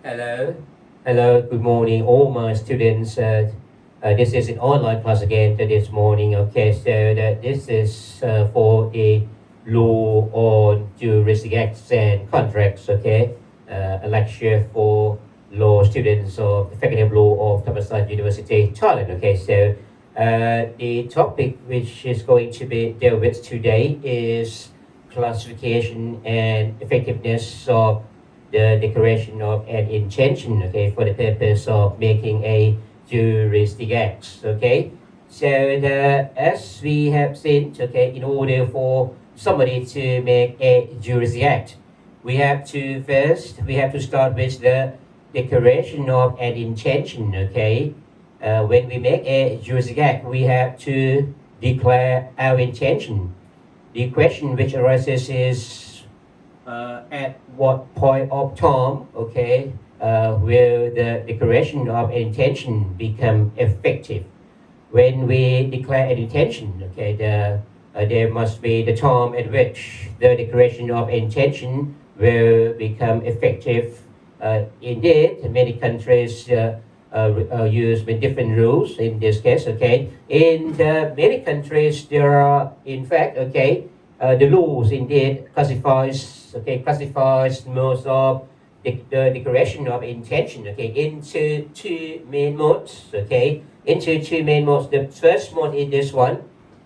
Hello. Hello, good morning, all my students. This is an online class again this morning. Okay, so this is for a law on juristic acts and contracts. Okay, a lecture for law students of the Faculty of Law of Thammasat University, Thailand. Okay, so the topic which is going to be dealt with today is classification and effectiveness of the declaration of an intention, okay, for the purpose of making a juristic act, okay. So as we have seen, okay, in order for somebody to make a juristic act, we have to start with the declaration of an intention, okay. When we make a juristic act, we have to declare our intention. The question which arises is at what point of time, okay, will the declaration of an intention become effective? When we declare an intention, okay, there must be the time at which the declaration of intention will become effective. Indeed, many countries use different rules in this case, okay. In many countries, there are, in fact, okay, the laws indeed classifies most of the declaration of intention, okay, into two main modes, okay, into two main modes. The first mode is this one.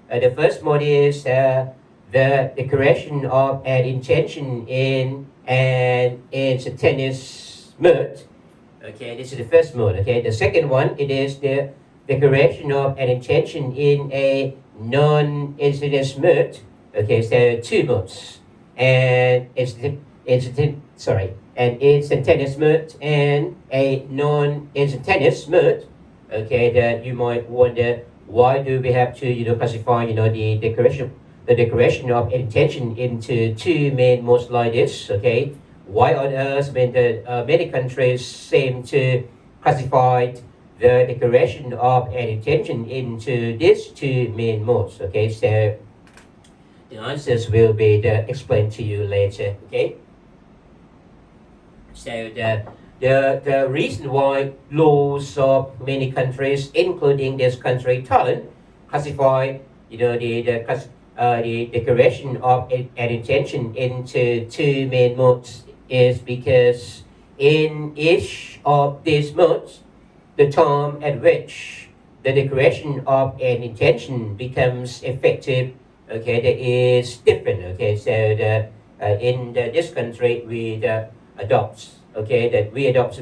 The first mode is the declaration of an intention in an instantaneous mode. Okay, this is the first mode. Okay, the second one, it is the declaration of an intention in a non-instantaneous mode. Okay, so two modes, and an instantaneous mode and a non-instantaneous mode. Okay, that you might wonder, why do we have to classify the declaration of intention into two main modes like this? Okay, why on earth when many countries seem to classify the declaration of an intention into these two main modes? Okay, so the answers will be explained to you later. Okay. So the reason why laws of many countries, including this country, Thailand, classify the declaration of an intention into two main modes is because in each of these modes, the time at which the declaration of an intention becomes effective, okay, that is different. Okay, so in this country we adopt, okay, that we adopt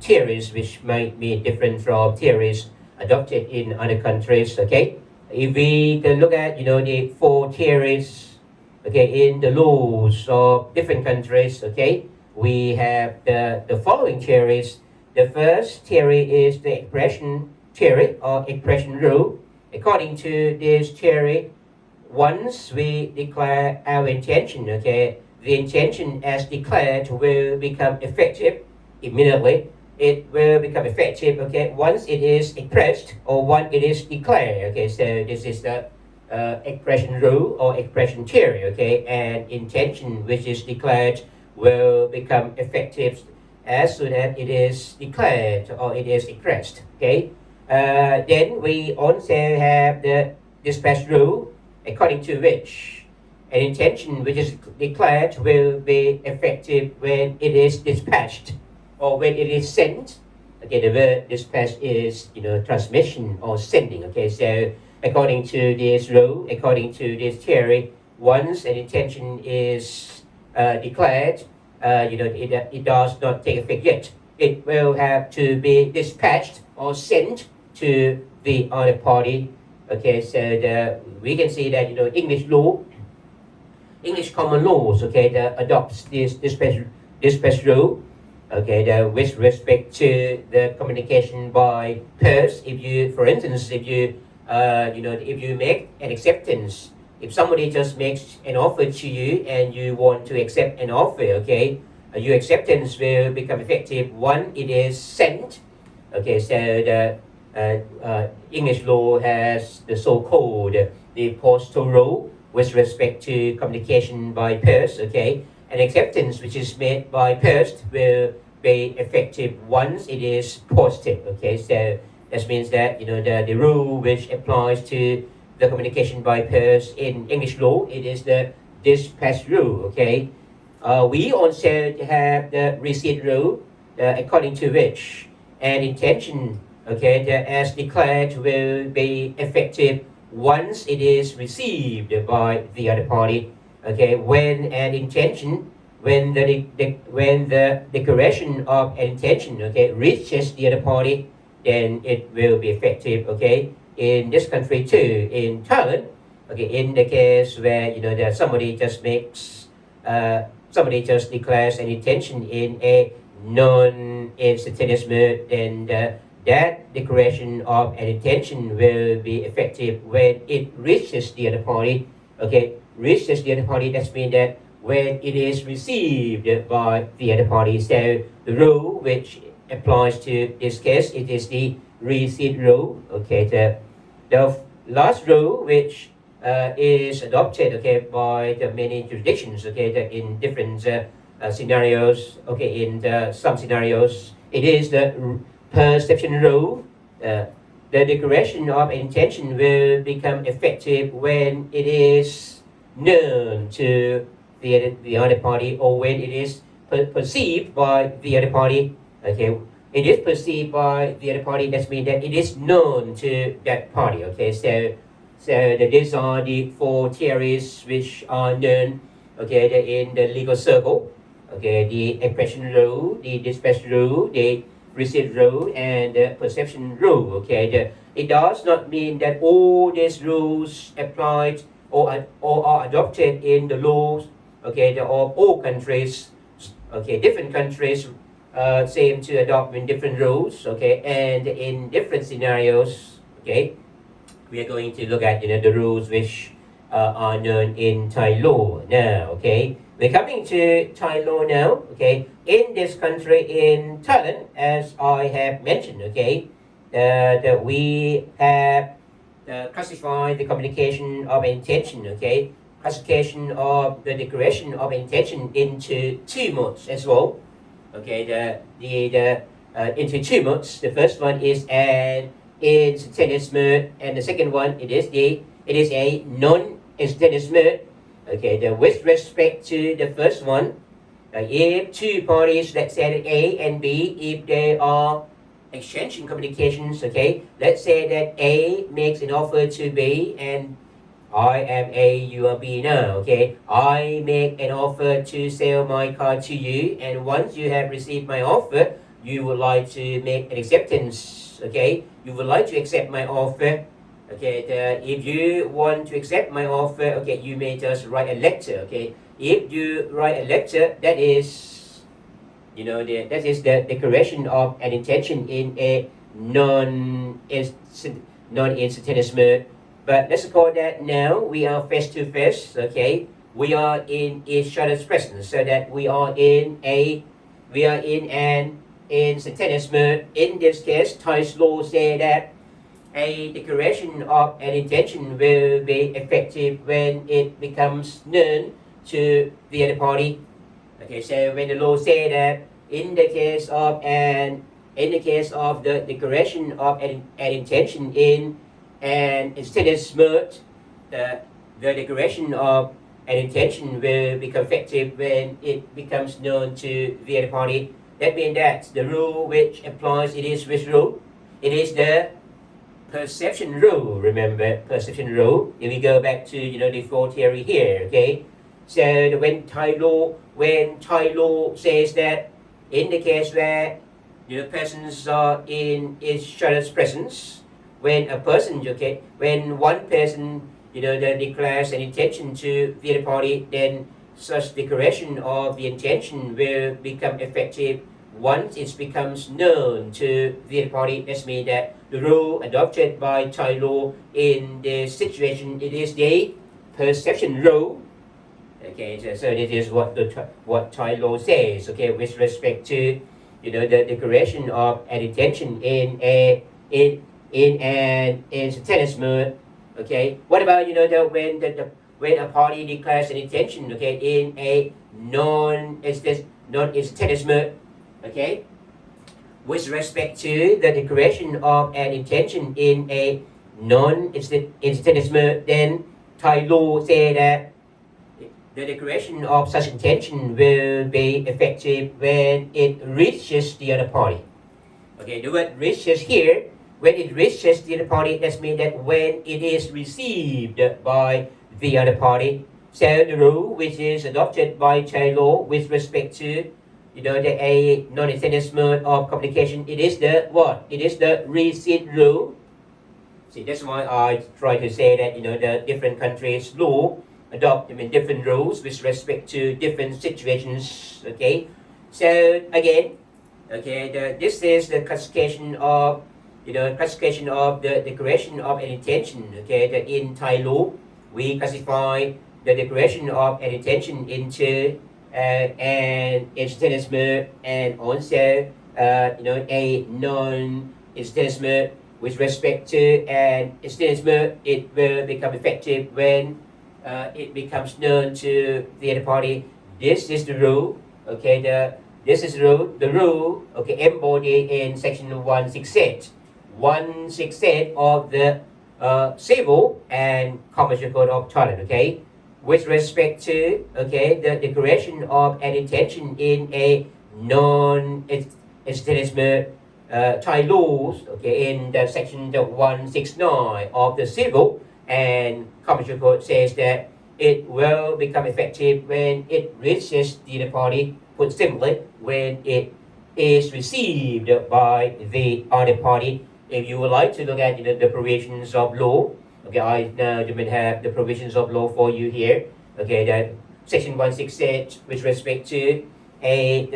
theories which might be different from theories adopted in other countries. Okay, if we look at the four theories, okay, in the laws of different countries, okay, we have the following theories. The first theory is the expression theory or expression rule. According to this theory, once we declare our intention, okay, the intention as declared will become effective immediately. It will become effective, okay, once it is expressed or once it is declared. Okay, so this is the expression rule or expression theory, okay, and intention which is declared will become effective as soon as it is declared or it is expressed. Okay. Then we also have the dispatch rule, according to which an intention which is declared will be effective when it is dispatched or when it is sent. Okay, the word dispatch is transmission or sending. Okay, so according to this rule, according to this theory, once an intention is declared, it does not take effect yet. It will have to be dispatched or sent to the other party. Okay, so we can see that English law, English common laws, okay, that adopts this dispatch rule. Okay, with respect to the communication by post. If you, for instance, if you if you make an acceptance, if somebody just makes an offer to you and you want to accept an offer, okay, your acceptance will become effective when it is sent. Okay, so the English law has the so-called the postal rule with respect to communication by post. Okay, an acceptance which is made by post will be effective once it is posted. Okay, so that means that the rule which applies to the communication by post in English law, it is the dispatch rule. Okay, we also have the receipt rule, according to which an intention, okay, that as declared will be effective once it is received by the other party. Okay, when an intention, when the declaration of an intention, okay, reaches the other party, then it will be effective. Okay, in this country too, in Thailand, okay, in the case where that somebody just declares an intention in a non-instantaneous mode, then that declaration of an intention will be effective when it reaches the other party. Okay, reaches the other party, that means that when it is received by the other party. So the rule which applies to this case, it is the receipt rule. Okay, the last rule which is adopted, okay, by the many jurisdictions, okay, in different scenarios. Okay, in some scenarios, it is the perception rule. The declaration of intention will become effective when it is known to the other party, or when it is perceived by the other party. Okay, it is perceived by the other party. That means that it is known to that party. Okay, so these are the four theories which are known, okay, in the legal circle. Okay, the expression rule, the dispatch rule, the receipt rule, and the perception rule. Okay, it does not mean that all these rules applied or are adopted in the laws. Okay, of all countries. Okay, different countries seem to adopt in different rules. Okay, and in different scenarios. Okay, we are going to look at the rules which are known in Thai law now. Okay, we're coming to Thai law now. Okay, in this country, in Thailand, as I have mentioned, okay, that we have classified the communication of intention. Okay, classification of the declaration of intention into two modes as well. Okay, into two modes. The first one is an instantaneous mode, and the second one it is a non-instantaneous mode. Okay, with respect to the first one, if two parties, let's say A and B, if they are exchanging communications, okay, let's say that A makes an offer to B, and I am A, you are B now. Okay, I make an offer to sell my car to you, and once you have received my offer, you would like to make an acceptance. Okay, you would like to accept my offer. Okay, if you want to accept my offer, okay, you may just write a letter. Okay, if you write a letter, that is the declaration of an intention in a non-instantaneous mode. But let's call that now we are face to face. Okay, we are in each other's presence, so that we are in an instantaneous mode. In this case, Thai law say that a declaration of an intention will be effective when it becomes known to the other party. Okay, so when the law say that in the case of the declaration of an intention in an instantaneous mode, the declaration of an intention will become effective when it becomes known to the other party. That means that the rule which applies, it is which rule? It is the perception rule. Remember, perception rule. If we go back to the four theory here, okay. So when Thai law says that in the case where persons are in each other's presence, when one person that declares an intention to the other party, then such declaration of the intention will become effective once it becomes known to the other party. That means that the rule adopted by Thai law in this situation, it is the perception rule. Okay, so this is what Thai law says. Okay, with respect to the declaration of an intention in an instantaneous mode. Okay, what about when when a party declares an intention, okay, in a non-instantaneous mode, okay, with respect to the declaration of an intention in a non-instantaneous mode, then Thai law say that the declaration of such intention will be effective when it reaches the other party. Okay, the word reaches here, when it reaches the other party, that means that when it is received by the other party. So the rule which is adopted by Thai law with respect to the non-instantaneous mode of communication, it is the what? It is the receipt rule. See, that's why I try to say that the different countries' law adopt different rules with respect to different situations. Okay, so again, okay, this is the classification of the declaration of an intention. Okay, in Thai law, we classify the declaration of an intention into an instantaneous mode and also a non-instantaneous mode. With respect to an instantaneous mode, it will become effective when it becomes known to the other party. This is the rule. Okay, this is the rule. The rule, okay, embodied in section 168. 168 of the Civil and Commercial Code of Thailand. Okay, with respect to the declaration of an intention in a non-instantaneous mode. Thai laws, okay, in the section 169 of the Civil and Commercial Code says that it will become effective when it reaches the other party. Put simply, when it is received by the other party. If you would like to look at the provisions of law, okay, I now have the provisions of law for you here. Okay, that section 168 with respect to an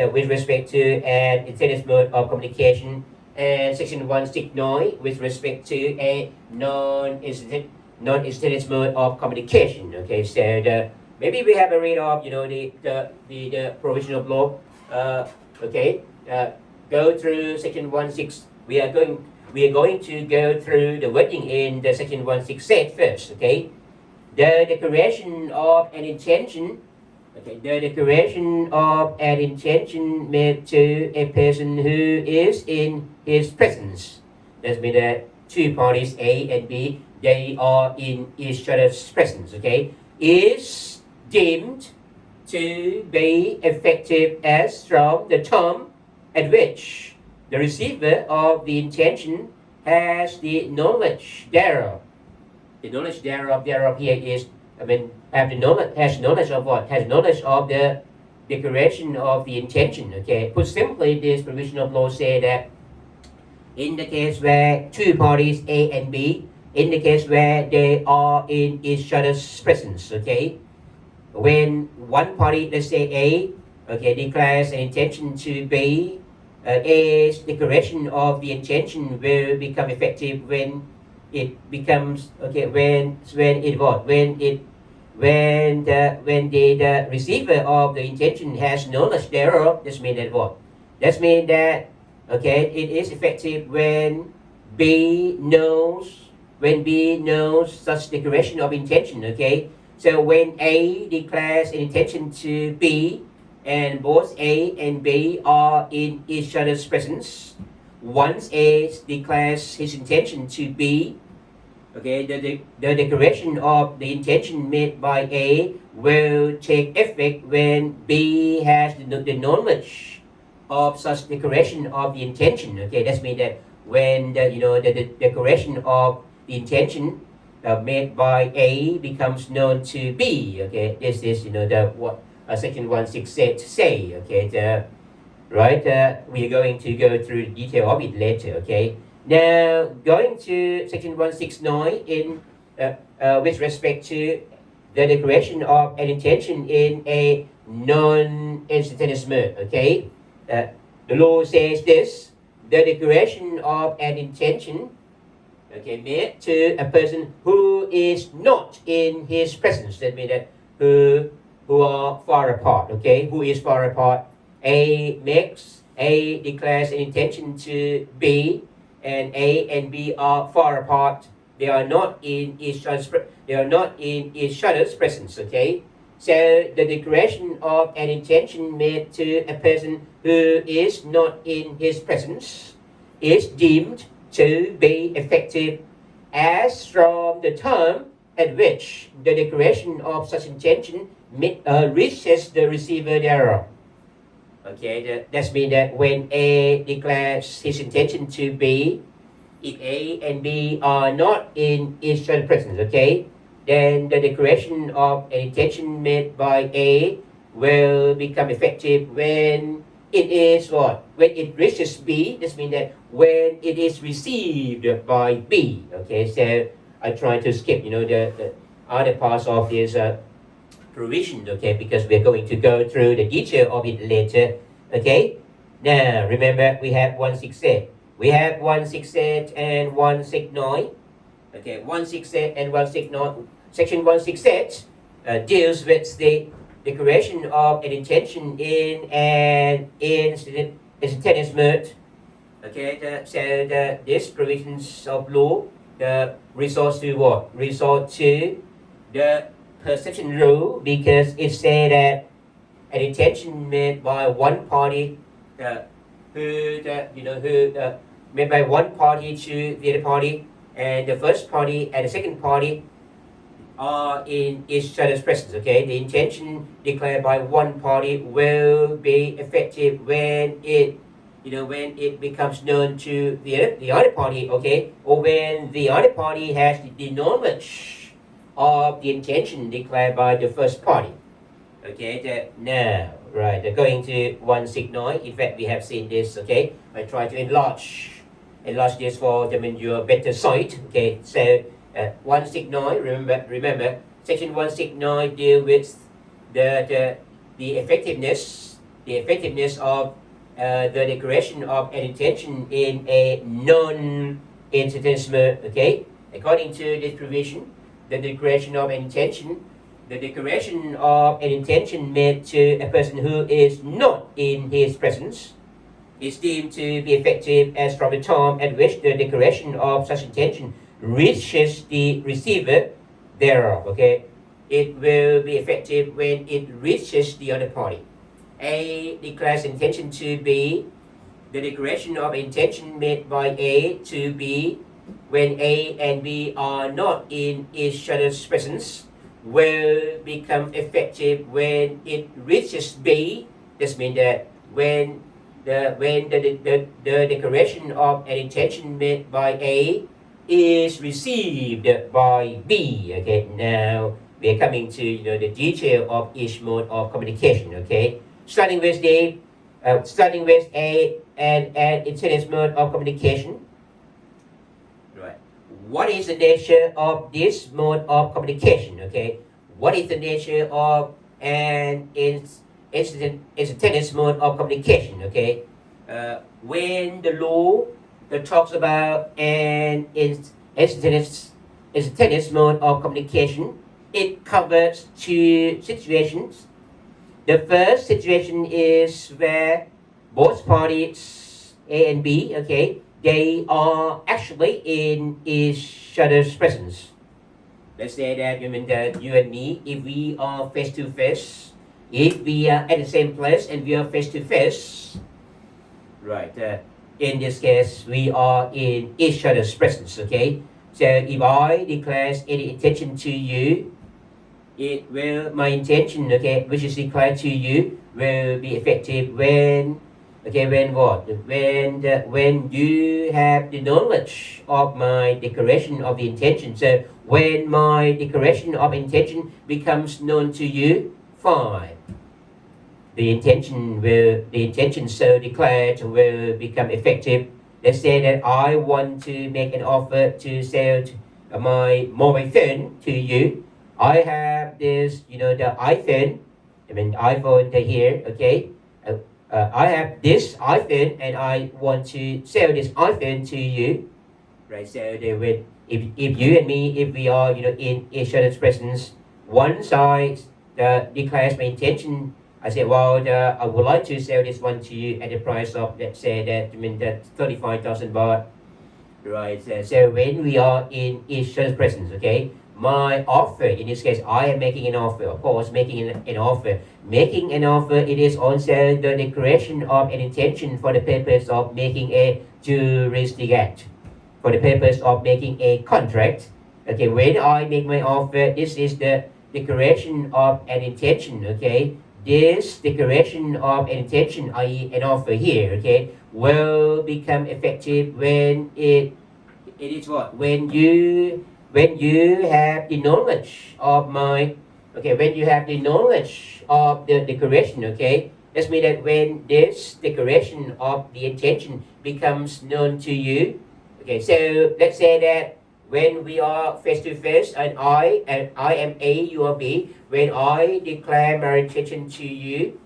instantaneous mode of communication, and section 169 with respect to a non-instantaneous mode of communication. Okay, so maybe we have a read of the provision of law. Go through section 16. We are going to go through the wording in the section 168 first. Okay, the declaration of an intention. Okay, the declaration of an intention made to a person who is in his presence. That means that two parties, A and B, they are in each other's presence. Okay, is deemed to be effective as from the time at which the receiver of the intention has the knowledge thereof. The knowledge thereof here is, has knowledge of what? Has knowledge of the declaration of the intention. Okay. Put simply, this provision of law say that in the case where two parties, A and B, in the case where they are in each other's presence, okay, when one party, let's say A, okay, declares an intention to B, A's declaration of the intention will become effective when it becomes when the receiver of the intention has knowledge thereof. This means that what? That means that it is effective when B knows such declaration of intention. Okay, so when A declares an intention to B, and both A and B are in each other's presence, once A declares his intention to B, okay, the declaration of the intention made by A will take effect when B has the knowledge of such declaration of the intention. Okay, that means that when the declaration of the intention made by A becomes known to B. Okay, this is what section 168 say. Okay, we are going to go through the detail of it later. Okay. Now, going to section 169 in with respect to the declaration of an intention in a non-instantaneous mode. Okay, the law says this: the declaration of an intention, made to a person who is not in his presence. That means that who are far apart. Okay, who is far apart? A declares an intention to B, and A and B are far apart. they are not in each other's presence. Okay, so the declaration of an intention made to a person who is not in his presence is deemed to be effective as from the time at which the declaration of such intention reaches the receiver thereof. Okay, that means that when A declares his intention to B, if A and B are not in each other's presence, okay, then the declaration of an intention made by A will become effective when it is what? When it reaches B. This means that when it is received by B. Okay, so I try to skip, the other parts of this provision, okay, because we're going to go through the detail of it later. Okay, now remember we have 168. We have 168 and 169. Okay, 168 and 169. Section 168 deals with the declaration of an intention in an instantaneous mode. Okay, these provisions of law resort to what? Resort to the perception rule, because it says that an intention made by one party made by one party to the other party, and the first party and the second party are in each other's presence. Okay, the intention declared by one party will be effective when it becomes known to the other party. Okay, or when the other party has the knowledge of the intention declared by the first party. Okay, now, right, going to 169. In fact, we have seen this. Okay, I try to enlarge this for your better sight. Okay, so 169. Remember, section 169 deal with the effectiveness of the declaration of an intention in a non-attendance mode. Okay, according to this provision, the declaration of an intention made to a person who is not in his presence is deemed to be effective as from the time at which the declaration of such intention reaches the receiver thereof. Okay, it will be effective when it reaches the other party. A declares intention to B. The declaration of intention made by A to B when A and B are not in each other's presence will become effective when it reaches B. This means that when the declaration of an intention made by A is received by B. Okay, now we are coming to the detail of each mode of communication. Okay, starting with A and attendance mode of communication. Right. What is the nature of this mode of communication? Okay, what is the nature of an attendance mode of communication? Okay, when the law that talks about an attendance mode of communication, it covers two situations. The first situation is where both parties, A and B, okay, they are actually in each other's presence. Let's say that you and me, if we are face to face, if we are at the same place and we are face to face, right? In this case, we are in each other's presence. Okay. So if I declare any intention to you, my intention, okay, which is declared to you, will be effective when you have the knowledge of my declaration of the intention. So when my declaration of intention becomes known to you, fine. The intention so declared will become effective. Let's say that I want to make an offer to sell my mobile phone to you. I have this, the iPhone here, okay? I have this iPhone and I want to sell this iPhone to you, right? So if you and me, if we are, in each other's presence, one side declares my intention. I say, well, I would like to sell this one to you at the price of, let's say that 35,000 baht. Right. So when we are in each other's presence, okay, my offer, in this case, I am making an offer, of course, making an offer. Making an offer, it is also the declaration of an intention for the purpose of making a juristic act, for the purpose of making a contract. Okay, when I make my offer, this is the declaration of an intention, okay? This declaration of an intention, i.e. an offer here, okay, will become effective when it is what? When you have the knowledge of my, okay, when you have the knowledge of the declaration, okay, that means that when this declaration of the intention becomes known to you, okay, so let's say that when we are face to face and I am A, you are B, when I declare my intention to you,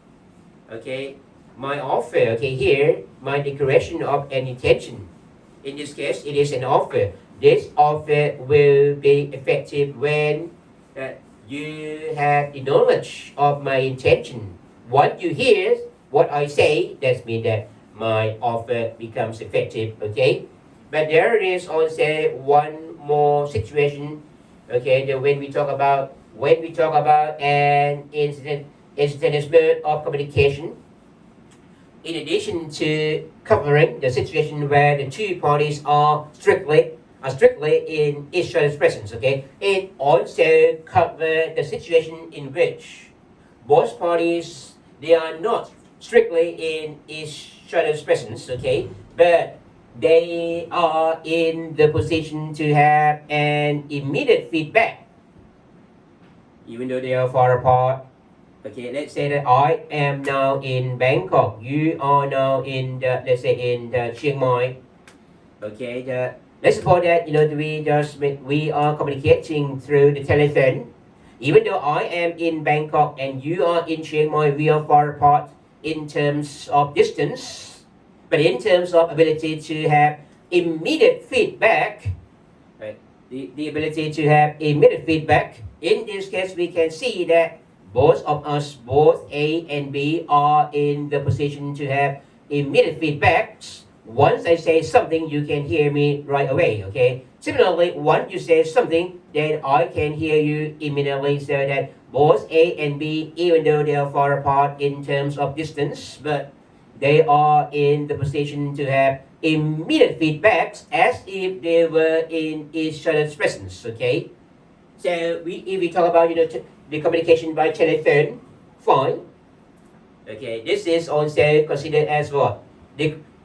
okay, my offer, okay, here, my declaration of an intention, in this case, it is an offer. This offer will be effective when you have the knowledge of my intention. Once you hear what I say, that means that my offer becomes effective, okay? But there is also one more situation, okay, that when we talk about an incident mode of communication, in addition to covering the situation where the two parties are strictly in each other's presence, okay, it also covers the situation in which both parties, they are not strictly in each other's presence, okay, but they are in the position to have an immediate feedback, even though they are far apart. Okay, let's say that I am now in Bangkok. You are now in the, let's say in the Chiang Mai. Okay, let's suppose that we are communicating through the telephone. Even though I am in Bangkok and you are in Chiang Mai, we are far apart in terms of distance, but in terms of ability to have immediate feedback, right? The ability to have immediate feedback. In this case, we can see that both of us, both A and B, are in the position to have immediate feedbacks. Once I say something, you can hear me right away, okay? Similarly, once you say something, then I can hear you immediately, so that both A and B, even though they are far apart in terms of distance, but they are in the position to have immediate feedbacks as if they were in each other's presence, okay? So if we talk about, the communication by telephone, fine. Okay, this is also considered as what?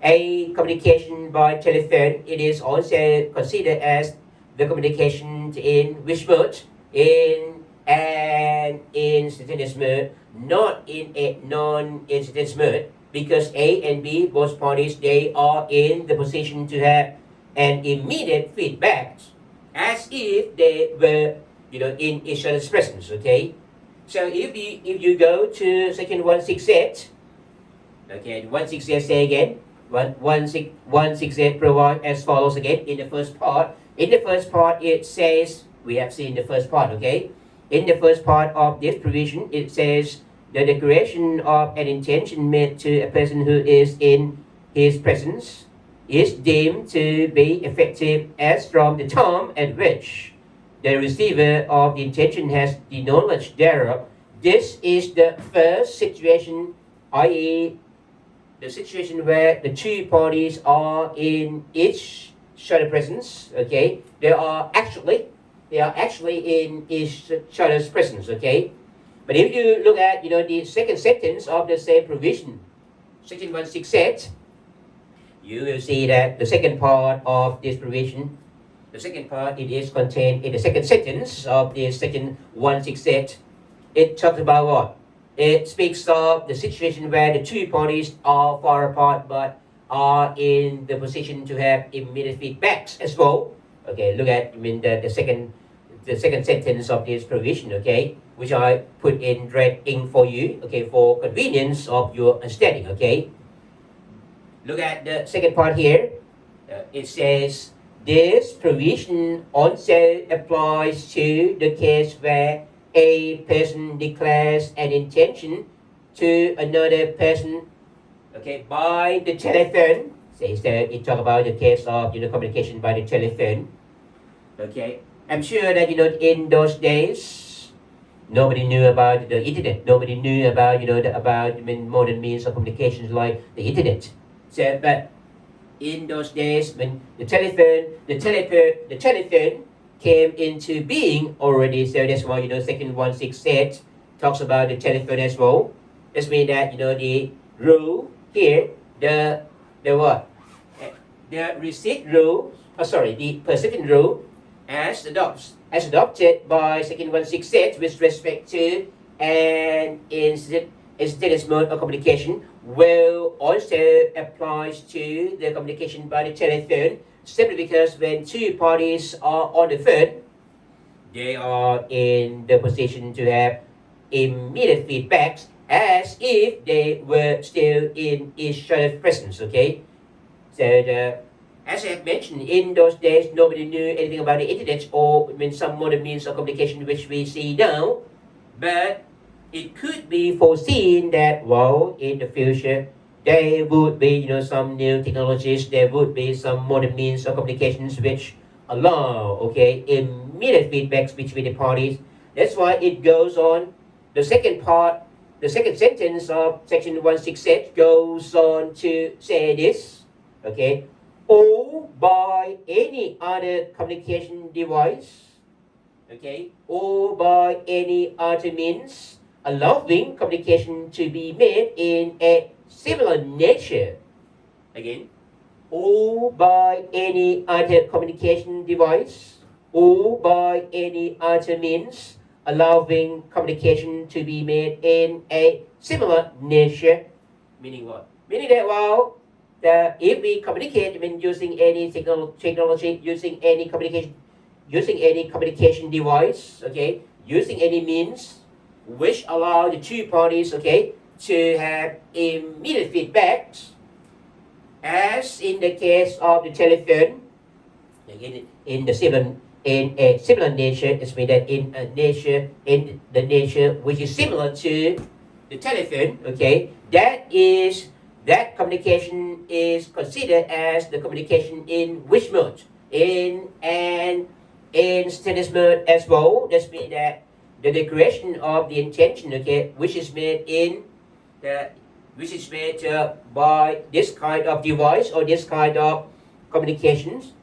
A communication by telephone, it is also considered as the communication in which mode? In an instantaneous mode, not in a non-instantaneous mode, because A and B, both parties, they are in the position to have an immediate feedback, as if they were, in each other's presence, okay? So if you go to section 168, okay, 168 say again, 168 provide as follows again in the first part. In the first part, it says, we have seen the first part, okay? In the first part of this provision, it says, the declaration of an intention made to a person who is in his presence is deemed to be effective as from the time at which the receiver of the intention has the knowledge thereof. This is the first situation, i.e., the situation where the two parties are in each other's presence. Okay, they are actually in each other's presence. Okay, but if you look at the second sentence of the same provision, section 168, you will see that the second part of this provision. The second part, it is contained in the second sentence of the section 168. It talks about what? It speaks of the situation where the two parties are far apart but are in the position to have immediate feedbacks as well. Okay, look at the second sentence of this provision, okay, which I put in red ink for you, okay, for convenience of your understanding, okay. Look at the second part here. It says, this provision also applies to the case where a person declares an intention to another person, okay, by the telephone. So it talk about the case of communication by the telephone. Okay, I'm sure that in those days nobody knew about the internet. Nobody knew about about modern means of communications like the internet. So, but in those days when the telephone came into being already, so that's why Section 168 talks about the telephone as well. This means that the rule here, the what? The receipt rule, the persistent rule, as adopted by Section 168 with respect to an instantaneous mode of communication will also applies to the communication by the telephone, simply because when two parties are on the phone, they are in the position to have immediate feedbacks as if they were still in each other's presence. Okay, so as I have mentioned, in those days nobody knew anything about the internet or some modern means of communication which we see now, but it could be foreseen that in the future there would be some new technologies, there would be some modern means of communications which allow immediate feedbacks between the parties. That's why it goes on. The second sentence of Section 168 goes on to say this, or by any other communication device, or by any other means allowing communication to be made in a similar nature. Again, or by any other communication device, or by any other means allowing communication to be made in a similar nature. Meaning what? Meaning that if we communicate using any technology, using any communication device, using any means which allow the two parties, to have immediate feedbacks, as in the case of the telephone, again, in a similar nature, it means that in the nature which is similar to the telephone, that communication is considered as the communication in which mode? In an instantaneous mode as well. That means that the declaration of the intention, which is made by this kind of device or this kind of communications,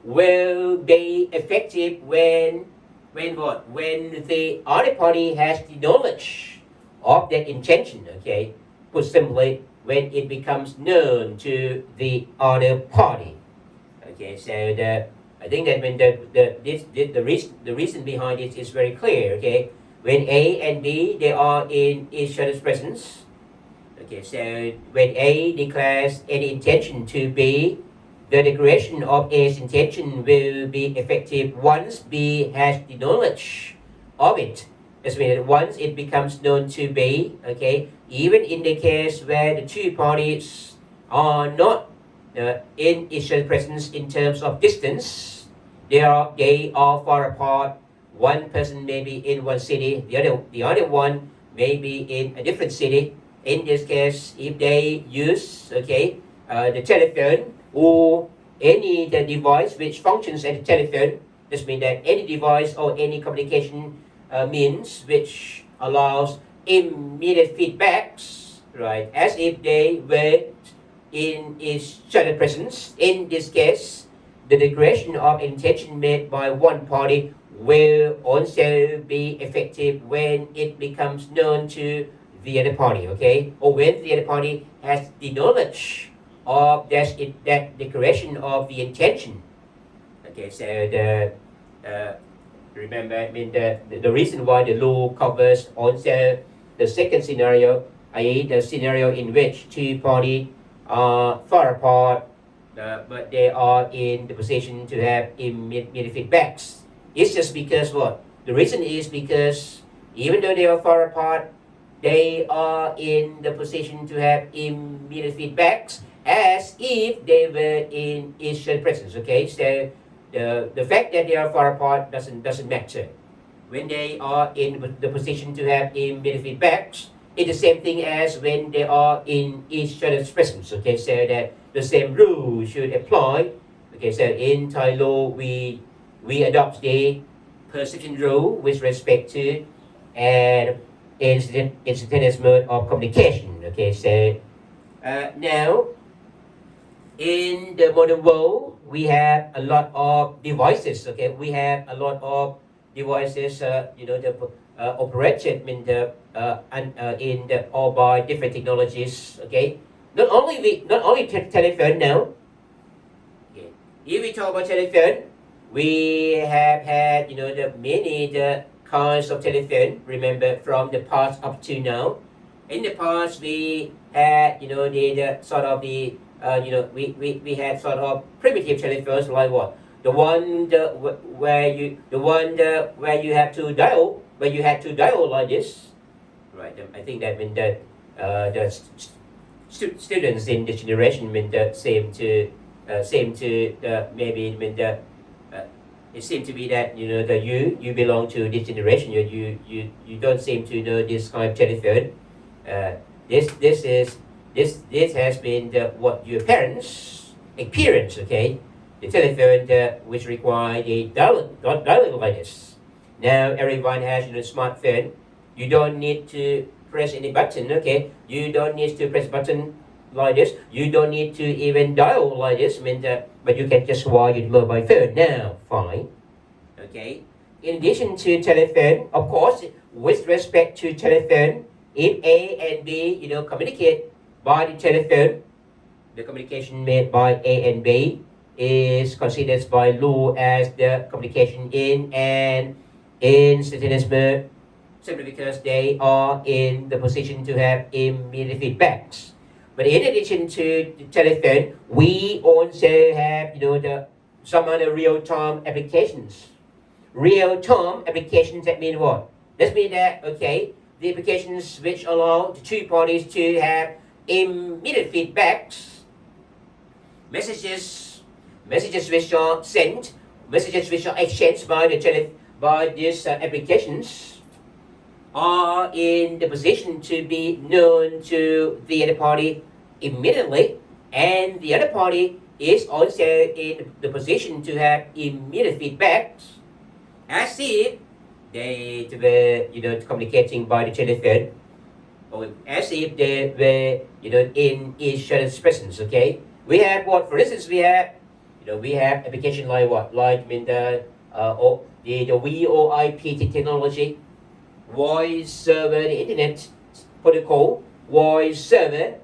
will be effective when the other party has the knowledge of that intention. Put simply, when it becomes known to the other party. So I think that when the reason behind it is very clear. When A and B, they are in each other's presence. So when A declares any intention to B, the declaration of A's intention will be effective once B has the knowledge of it. That means that once it becomes known to B, even in the case where the two parties are not in each other's presence in terms of distance, they are far apart. One person may be in one city, the other one may be in a different city. In this case, if they use the telephone or any the device which functions as a telephone, this means that any device or any communication means which allows immediate feedbacks, right, as if they were in each other's presence. In this case, the declaration of intention made by one party will also be effective when it becomes known to the other party, or when the other party has the knowledge of that declaration of the intention. So remember, the reason why the law covers also the second scenario, i.e. the scenario in which two parties are far apart, but they are in the position to have immediate feedbacks. It's just because what? The reason is because even though they are far apart, they are in the position to have immediate feedbacks as if they were in each other's presence. So the fact that they are far apart doesn't matter. When they are in the position to have immediate feedbacks, it's the same thing as when they are in each other's presence. So that the same rule should apply. Okay, so in Thai law, we adopt the persistent rule with respect to an instantaneous mode of communication. Okay, so now in the modern world, we have a lot of devices. Okay, we have a lot of devices. Operated in the all by different technologies. Okay, not only telephone now. Okay. If we talk about telephone, we have had the many the kinds of telephone. Remember from the past up to now. In the past, we had the sort of the we had sort of primitive telephones like what where you have to dial like this, right? I think that means that the students in this generation mean that same to maybe mean that it seems to be that that you belong to this generation. You don't seem to know this kind of telephone. This has been what your parents experience. Okay, the telephone which require the dialing like this. Now everyone has smartphone. You don't need to press any button. Okay, you don't need to press button like this. You don't need to even dial like this. But you can just wire your mobile phone now. Fine. Okay. In addition to telephone, of course, with respect to telephone, if A and B communicate by the telephone, the communication made by A and B is considered by law as the communication in an instantaneous mode, simply because they are in the position to have immediate feedbacks. But in addition to the telephone, we also have some other real-time applications. Real-time applications, that means what? That means that the applications which allow the two parties to have immediate feedbacks, messages which are sent, messages which are exchanged by these applications are in the position to be known to the other party immediately, and the other party is also in the position to have immediate feedbacks, as if they were communicating by the telephone, or as if they were in each other's presence. Okay, we have what, for instance, we have application like what, like the VoIP technology, voice server, the internet protocol, voice server,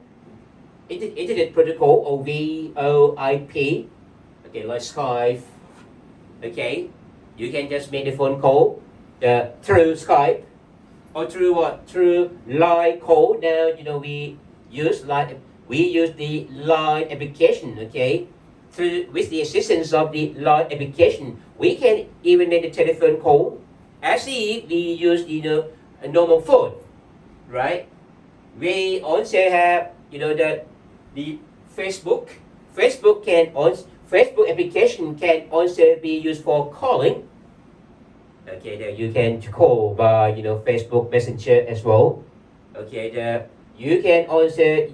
internet protocol, or VoIP. Okay, like Skype. Okay, you can just make the phone call through Skype, or through what? Through line call. Now we use the line application. Okay, with the assistance of the line application, we can even make the telephone call as if we use a normal phone, right? We also have the Facebook. Facebook application can also be used for calling. Okay, that you can call by Facebook Messenger as well. Okay, you can also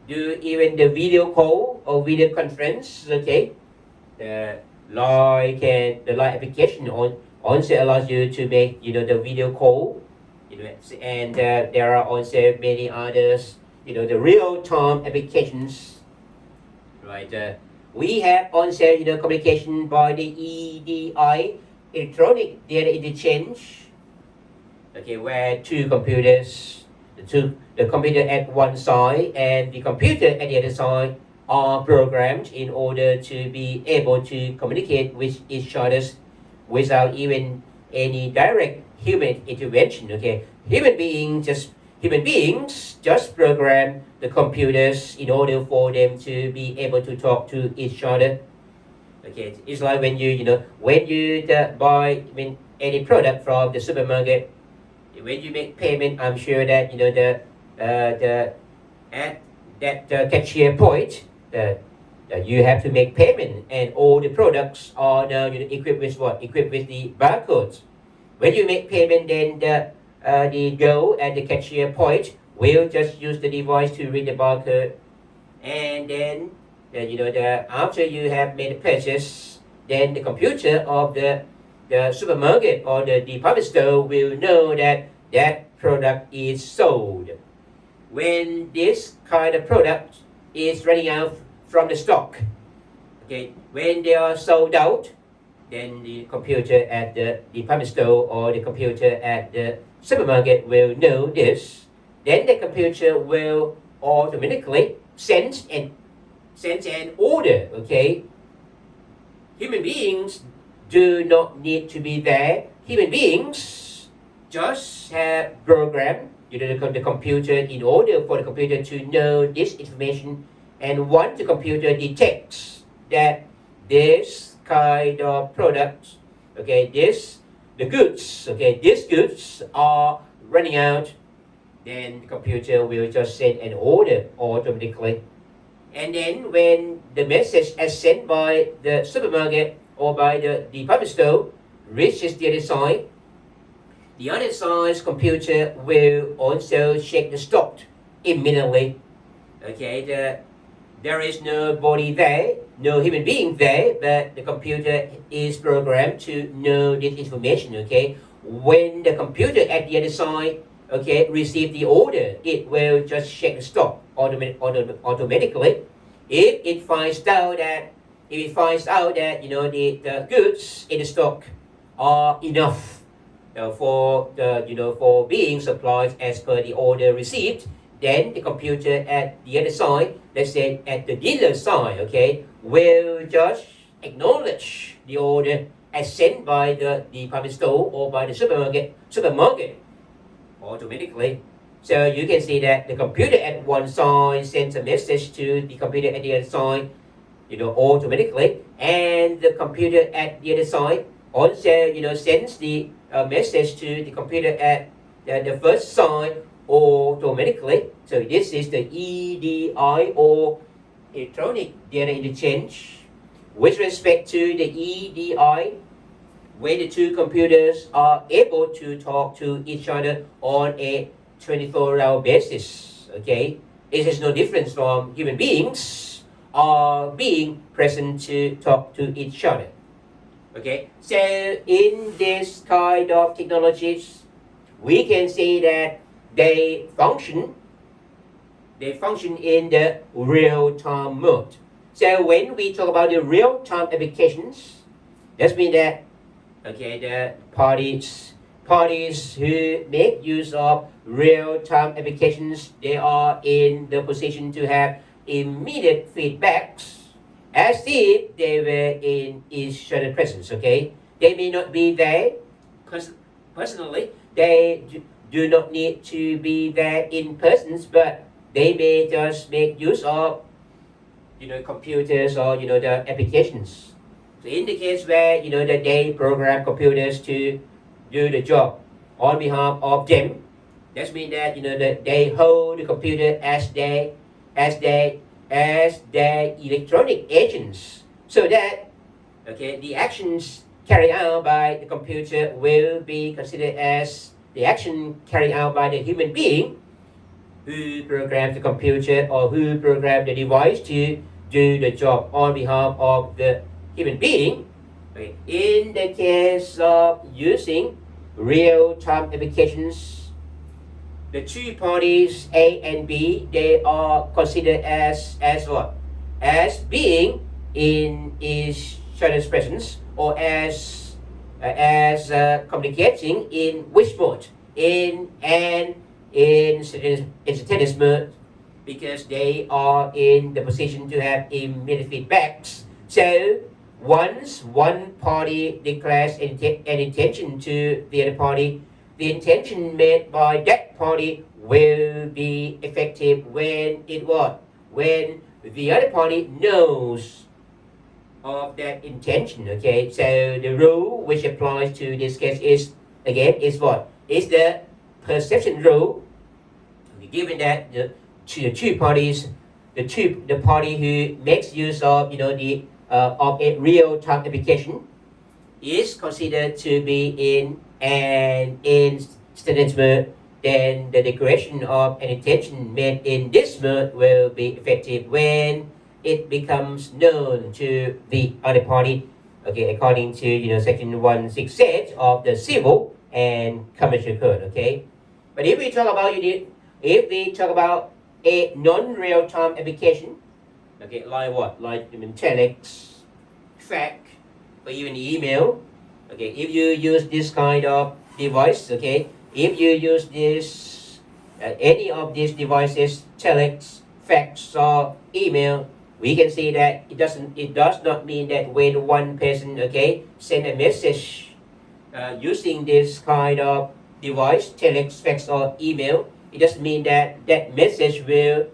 do even the video call or video conference. Okay, the line application also allows you to make the video call. And there are also many others. The real-time applications, right? We have also communication by the EDI, electronic data interchange. Okay, where two computers, the computer at one side and the computer at the other side are programmed in order to be able to communicate with each other without even any direct human intervention. Okay, human beings just program the computers in order for them to be able to talk to each other. Okay, it's like when you buy any product from the supermarket. When you make payment, I'm sure that at that cashier point that you have to make payment, and all the products are now equipped with what? Equipped with the barcodes. When you make payment, then the girl at the cashier point will just use the device to read the barcode, and then after you have made a purchase, then the computer of the supermarket or the department store will know that that product is sold. When this kind of product is running out from the stock, okay, when they are sold out, then the computer at the department store or the computer at the supermarket will know this. Then the computer will automatically send an order. Okay, human beings do not need to be there. Human beings just have programmed the computer in order for the computer to know this information, and once the computer detects that this kind of product, okay, these goods are running out, then the computer will just send an order automatically. And then when the message is sent by the supermarket or by the department store reaches the other side's computer will also check the stock immediately. Okay, there is nobody there, no human being there, but the computer is programmed to know this information. Okay, when the computer at the other side, okay, receive the order, it will just check the stock automatically. If it finds out that the goods in the stock are enough for being supplied as per the order received, then the computer at the other side, let's say at the dealer side, okay, will just acknowledge the order as sent by the department store or by the supermarket automatically. So you can see that the computer at one side sends a message to the computer at the other side, automatically, and the computer at the other side also, sends the message to the computer at the first side automatically. So this is the EDI or electronic data interchange. With respect to the EDI, when the two computers are able to talk to each other on a 24-hour basis, okay, it is no difference from human beings are being present to talk to each other. Okay, so in this kind of technologies, we can see that they function in the real-time mode. So when we talk about the real-time applications, that means that the parties who make use of real-time applications, they are in the position to have immediate feedbacks as if they were in each other's presence. Okay, they may not be there personally. They do not need to be there in persons, but they may just make use of computers or the applications. So in the case where that they program computers to do the job on behalf of them, that means that that they hold the computer as their electronic agents, so that the actions carried out by the computer will be considered as the action carried out by the human being who programmed the computer or who programmed the device to do the job on behalf of the human being. Okay. In the case of using real-time applications, the two parties A and B, they are considered as what? As being in each other's presence, or as communicating in which mode? In instantaneous mode, because they are in the position to have immediate feedbacks. So once one party declares an intention to the other party, the intention made by that party will be effective when when the other party knows of that intention. Okay, so the rule which applies to this case is what? Is the perception rule. Given that the two parties, the party who makes use of of a real-time application is considered to be in an instantaneous mode, then the declaration of an intention made in this mode will be effective when it becomes known to the other party, okay, according to section 168 of the Civil and Commercial Code, okay. But if we talk about a non-real-time application, okay, like what? Like telex, fax, or even email. Okay, if you use this kind of device, okay, if you use this any of these devices, telex, fax, or email, we can see that it does not mean that when one person, okay, send a message using this kind of device, telex, fax, or email, it doesn't mean that that message will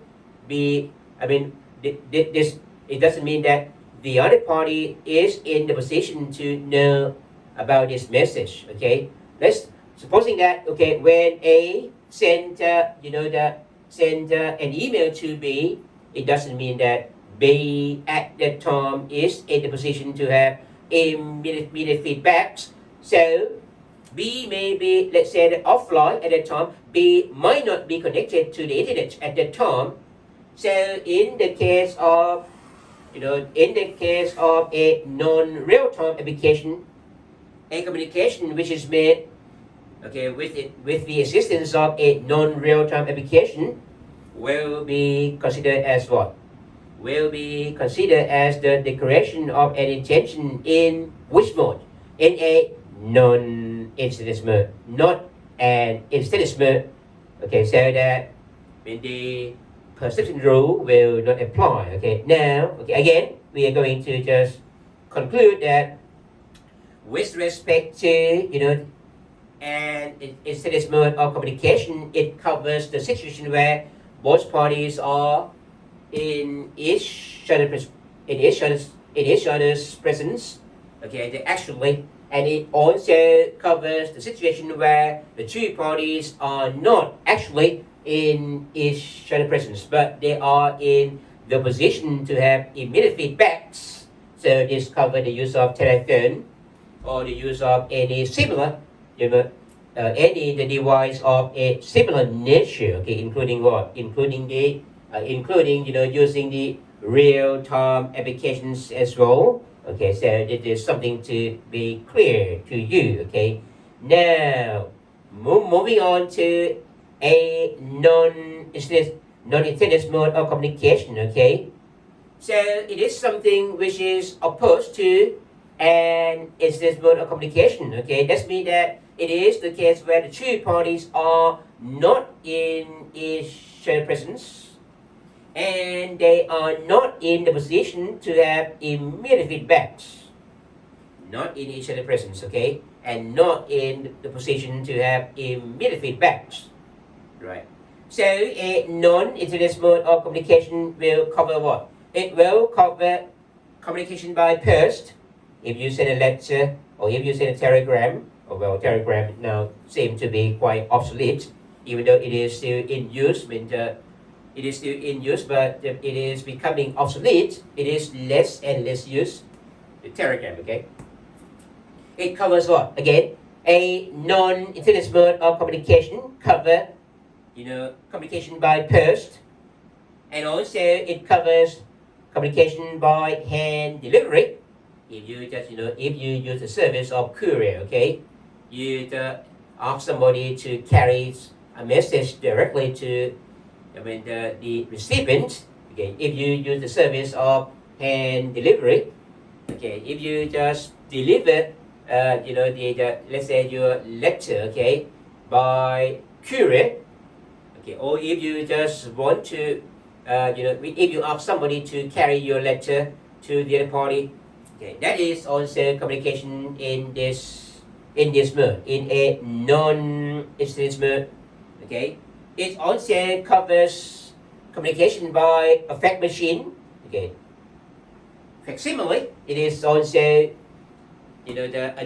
be, I mean, this, it doesn't mean that the other party is in the position to know about this message, okay? Let's, supposing that, okay, when A send, send an email to B, it doesn't mean that B at that time is in the position to have immediate feedbacks. So B may be, let's say, that offline at that time. B might not be connected to the internet at that time. So in the case of, a non-real-time application, a communication which is made, okay, with the assistance of a non-real-time application will be considered as what? Will be considered as the declaration of an intention in which mode? In a non-instance mode, not an instance mode. Okay, so that the perception rule will not apply. Okay, now, okay, again, we are going to just conclude that with respect to, and instance mode of communication, it covers the situation where both parties are in each other's presence. Okay, they actually, and it also covers the situation where the two parties are not actually in each other's presence, but they are in the position to have immediate feedbacks. So this covers the use of telephone or the use of any similar, any the device of a similar nature. Okay, including what? Including using the real-time applications as well. Okay, so this is something to be clear to you. Okay, now moving on to a non-intended mode of communication. Okay, so it is something which is opposed to an intended mode of communication. Okay, that means that it is the case where the two parties are not in each other's presence, and they are not in the position to have immediate feedbacks. Not in each other's presence, okay? And not in the position to have immediate feedbacks. Right. So a non-intelligent mode of communication will cover what? It will cover communication by post. If you send a letter or if you send a telegram, or well, telegram now seems to be quite obsolete, even though it is still in use. It is still in use, but it is becoming obsolete. It is less and less used. The telegram, okay? It covers what? Again, a non-intelligent mode of communication cover, communication by post, and also it covers communication by hand delivery. If you just, if you use the service of courier, okay, you ask somebody to carry a message directly to the recipient. Okay, if you use the service of hand delivery, okay, if you just deliver, let's say your letter, okay, by courier, okay, or if you just want to, if you ask somebody to carry your letter to the other party, okay, that is also communication in this mode, in a non-instance mode, okay. It also covers communication by a fax machine. Okay. Facsimile, it is also, a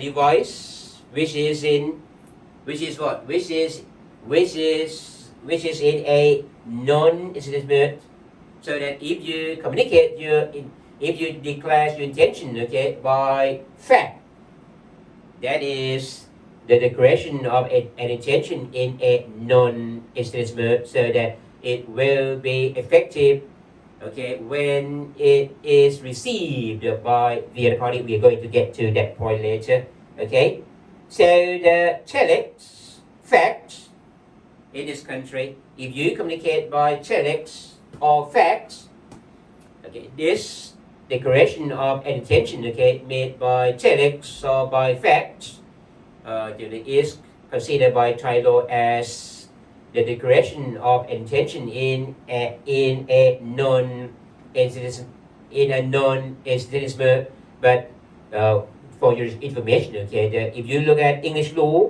device which is in a non-instance mode, so that if you communicate if you declare your intention, okay, by fax, that is the declaration of an intention in a non-instance mode, so that it will be effective okay, when it is received by the other party. We are going to get to that point later, okay. So the telex fax in this country, if you communicate by telex or fax, okay, this declaration of intention, okay, made by telex or by fax, is considered by Thai law as the declaration of intention in a non-incidence mode. But for your information, okay, if you look at English law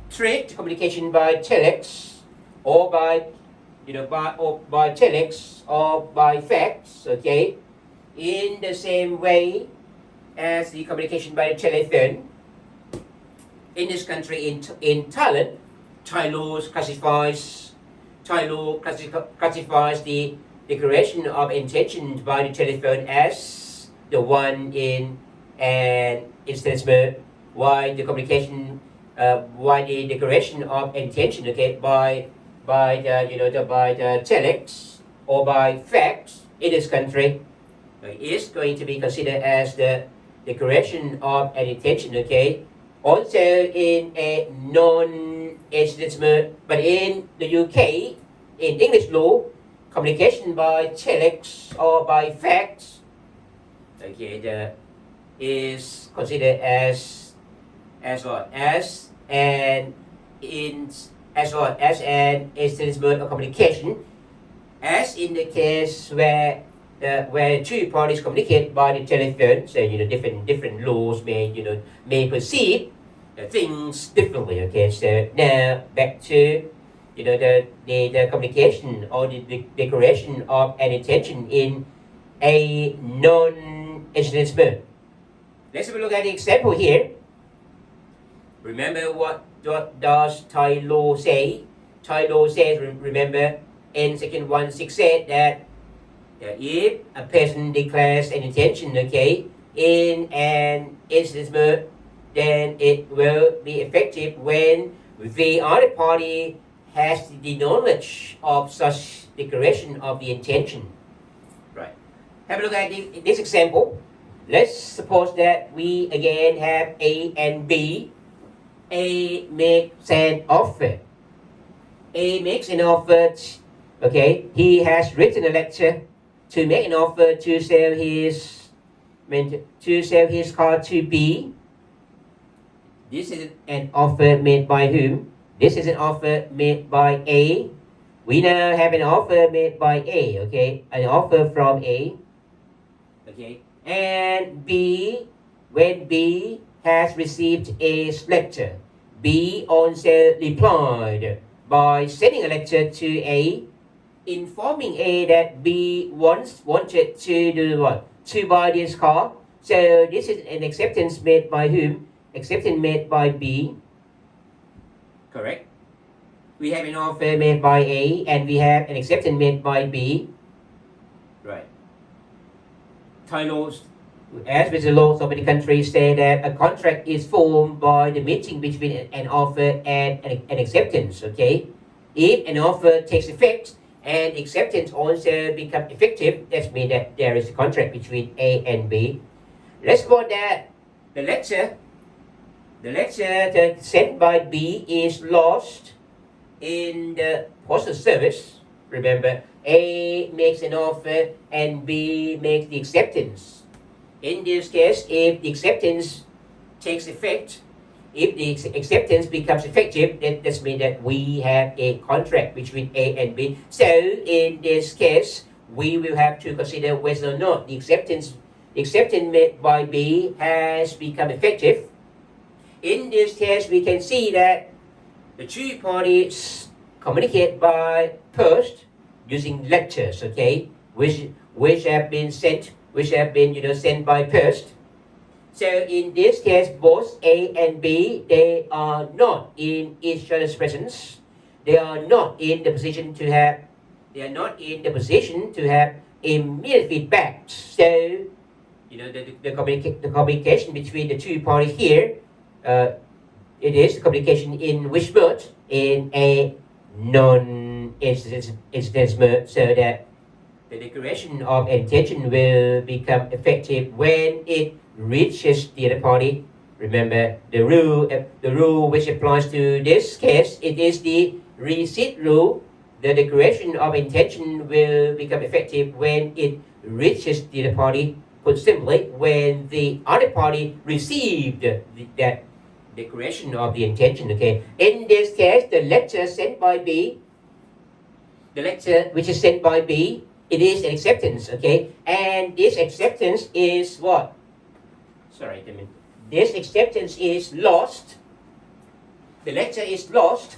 treat communication by telex or by by telex or by fax, okay, in the same way as the communication by the telephone. In this country, in Thailand, Thai law classifies the declaration of intention by the telephone as the one in an instance mode, while the communication, while the declaration of intention, okay, by the telex or by fax in this country, is going to be considered as the declaration of an intention, okay, also in a non-incidence mode. But in the UK, in English law, communication by telex or by fax, okay, is considered as what as an instance mode of communication, as in the case where two parties communicate by the telephone. So different laws may perceive things differently. Okay, so now back to the communication or the declaration of an intention in a non-incidence mode. Let's have a look at the example here. Remember what does Thai law say? Thai law says, remember, in section 1.6 said that if a person declares an intention, okay, in an instance mode, then it will be effective when the other party has the knowledge of such declaration of the intention. Right. Have a look at this example. Let's suppose that we again have A and B. A makes an offer. A makes an offer. Okay, he has written a letter to make an offer to sell his car to B. This is an offer made by whom? This is an offer made by A. We now have an offer made by A. Okay, an offer from A. Okay, and B. When B has received A's letter, B also replied by sending a letter to A, informing A that B wanted to do what? To buy this car. So this is an acceptance made by whom? Acceptance made by B. Correct. We have an offer made by A and we have an acceptance made by B. Right. Thai laws, as with the laws of the country, say that a contract is formed by the meeting between an offer and an acceptance. Okay. If an offer takes effect and acceptance also become effective, that means that there is a contract between A and B. Let's suppose that the letter sent by B is lost in the postal service. Remember, A makes an offer and B makes the acceptance. In this case, if the acceptance takes effect, if the acceptance becomes effective, then that means that we have a contract between A and B. So in this case, we will have to consider whether or not the acceptance made by B has become effective. In this case, we can see that the two parties communicate by post using letters, okay, which have been sent by post. So in this case, both A and B, they are not in each other's presence. They are not in the position to have immediate feedback. So the communication between the two parties here, it is communication in which mode? In a non non-instance mode, so that the declaration of intention will become effective when it reaches the other party. Remember the rule which applies to this case, it is the receipt rule. The declaration of intention will become effective when it reaches the other party. Put simply, when the other party received that declaration of the intention. Okay. In this case, the letter sent by B, the letter which is sent by B, it is an acceptance. Okay, and this acceptance is what? Sorry, this acceptance is lost. The letter is lost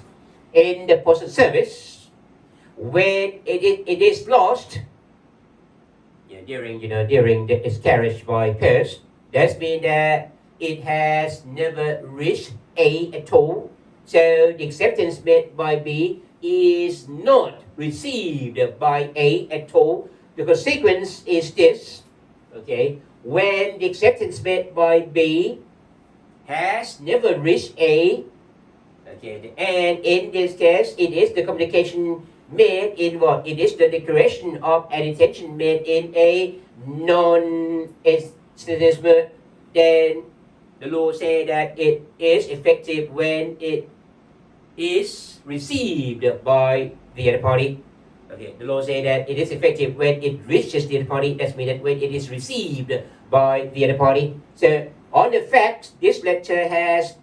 in the postal service. When it is lost, during its carriage by post, that means that it has never reached A at all. So the acceptance made by B is not received by A at all. The consequence is this. Okay, when the acceptance made by B has never reached A, okay, and in this case, it is the communication made in what? It is the declaration of an intention made in a non-instance mode. Then the law says that it is effective when it is received by the other party. Okay, the law says that it is effective when it reaches the other party. That means that when it is received by the other party. So on the fact, this letter has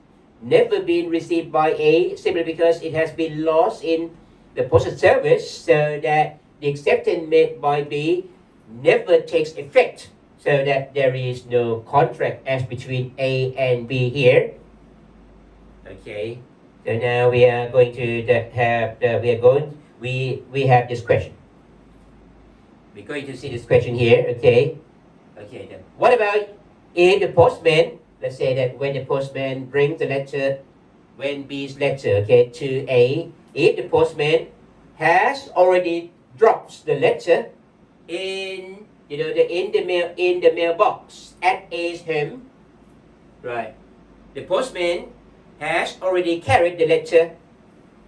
never been received by A simply because it has been lost in the postal service, so that the acceptance made by B never takes effect, so that there is no contract as between A and B here. Okay, so now we are going to have we have this question. We're going to see this question here. Okay, then what about if the postman, let's say that when the postman brings the letter, when B's letter, okay, to A, if the postman has already dropped the letter in the mailbox at A's home, right? The postman has already carried the letter,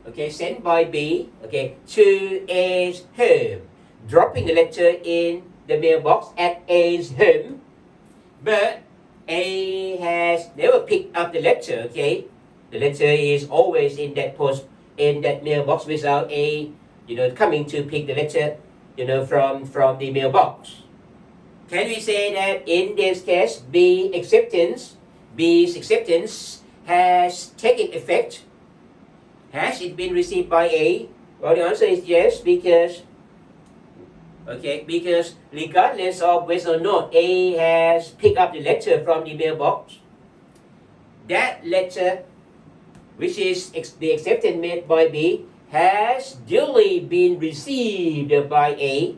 okay, sent by B, okay, to A's home, dropping the letter in the mailbox at A's home, but A has never picked up the letter. Okay, the letter is always in that mailbox without A, coming to pick the letter, from the mailbox. Can we say that in this case, B's acceptance has taken effect? Has it been received by A? Well, the answer is yes, because regardless of whether or not A has picked up the letter from the mailbox, that letter, which is the acceptance made by B, has duly been received by A.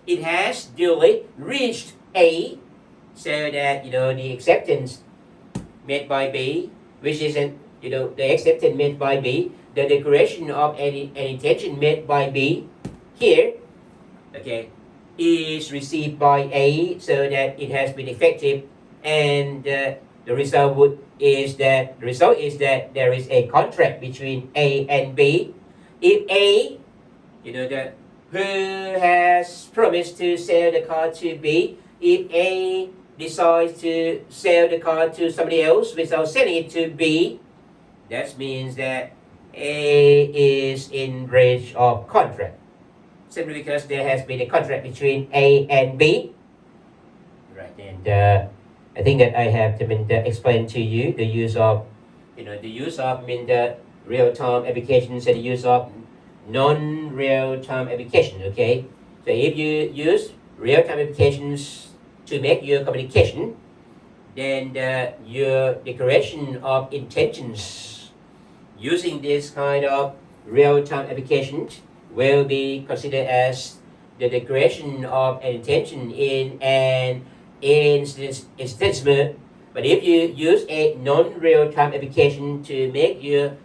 It has duly reached A, so that the acceptance made by B, which is the acceptance made by B, the declaration of an intention made by B here, okay, is received by A, so that it has been effective, and the result is that there is a contract between A and B. If A, who has promised to sell the car to B, if A decides to sell the car to somebody else without selling it to B, that means that A is in breach of contract, simply because there has been a contract between A and B. Right, and I think that I have explained to you the use of the real-time applications and the use of non-real-time application. Okay, so if you use real-time applications to make your communication, then your declaration of intentions using this kind of real-time applications will be considered as the declaration of an intention in an instance mode. But if you use a non-real-time application to make your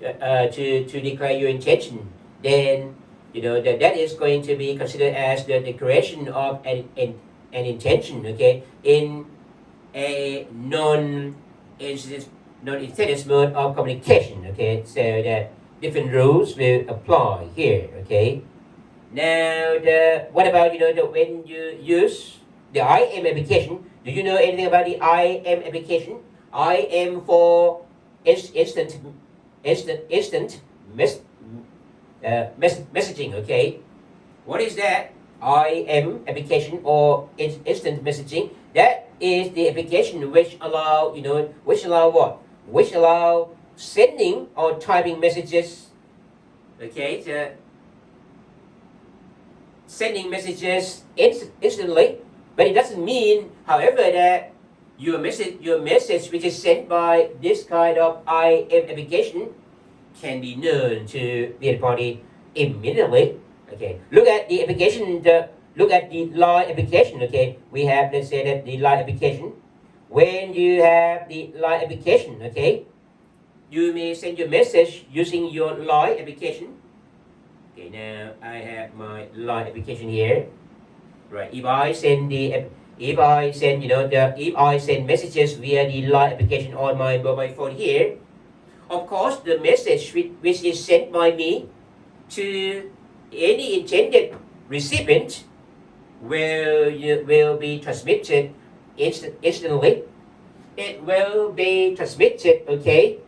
to declare your intention, then that is going to be considered as the declaration of an intention. Okay, in a non-instance mode of communication. Okay, so that different rules will apply here. Okay. Now, what about when you use the IM application? Do you know anything about the IM application? IM for instant messaging. Okay, what is that? IM application or instant messaging. That is the application which allow what? Which allow sending or typing messages. Okay, so sending messages instantly, but it doesn't mean, however, that your message which is sent by this kind of IM application can be known to the other party immediately. Okay, look at the application. Look at the line application. Okay, we have, let's say that the line application. When you have the line application, okay, you may send your message using your line application. Okay, now I have my line application here. Right, if I send messages via the line application on my mobile phone here, of course the message which is sent by me to any intended recipient will be transmitted instantly. It will be transmitted, okay,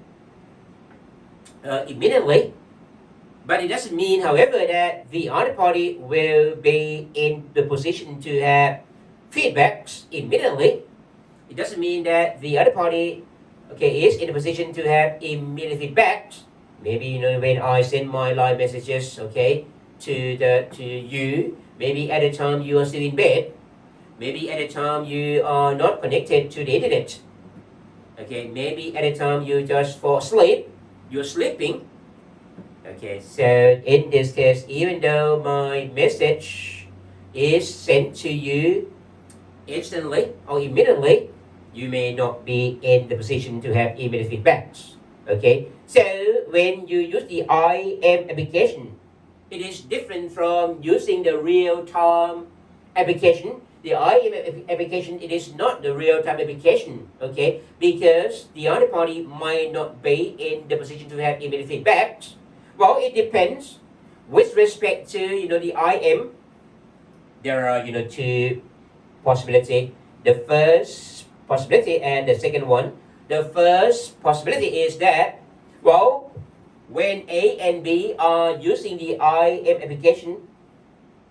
immediately. But it doesn't mean, however, that the other party will be in the position to have feedbacks immediately. It doesn't mean that the other party, okay, is in a position to have immediate feedbacks. Maybe when I send my live messages, okay, to you, maybe at the time you are still in bed, maybe at the time you are not connected to the internet. Okay, maybe at the time you just fall asleep, you're sleeping. Okay, so in this case, even though my message is sent to you instantly or immediately, you may not be in the position to have immediate feedbacks. Okay, so when you use the IM application, it is different from using the real-time application. The IM application, it is not the real-time application, okay, because the other party might not be in the position to have immediate feedbacks. Well, it depends. With respect to the IM, there are two possibilities. The first possibility and the second one. The first possibility is that, well, when A and B are using the IM application,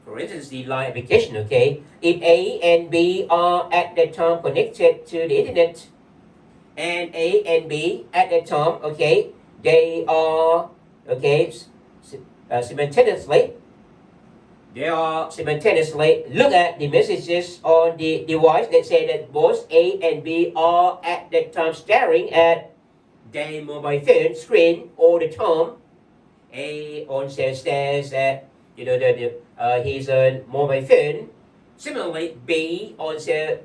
for instance, the line application, okay, if A and B are at that time connected to the internet, and A and B at that time, okay, they are simultaneously look at the messages on the device. Let's say that both A and B are at that time staring at their mobile phone screen all the time. A also stares at his mobile phone. Similarly, B also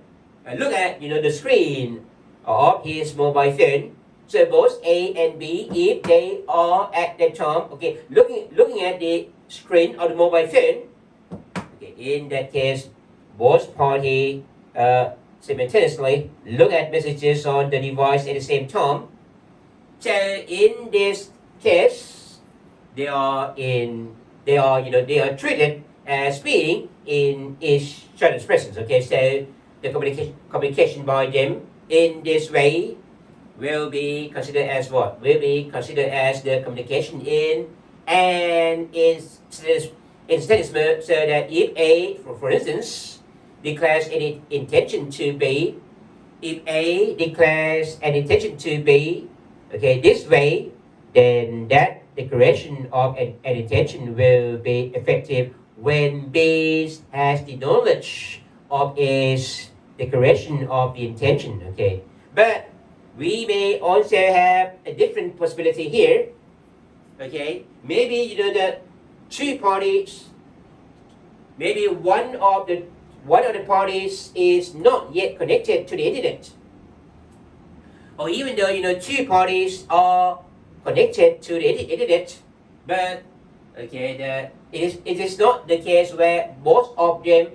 look at the screen of his mobile phone. So both A and B, if they are at that time, okay, looking at the screen of the mobile phone, okay, in that case, both parties simultaneously look at messages on the device at the same time. So in this case, they are treated as being in each other's presence. Okay, so the communication by them in this way will be considered as what? Will be considered as the communication in instance mode, so that if A, for instance, declares an intention to B, if A declares an intention to B, okay, this way, then that declaration of an intention will be effective when B has the knowledge of its declaration of the intention. Okay, but we may also have a different possibility here. Okay, maybe the two parties, maybe one of the parties is not yet connected to the internet, or even though two parties are connected to the internet, but okay, it is not the case where both of them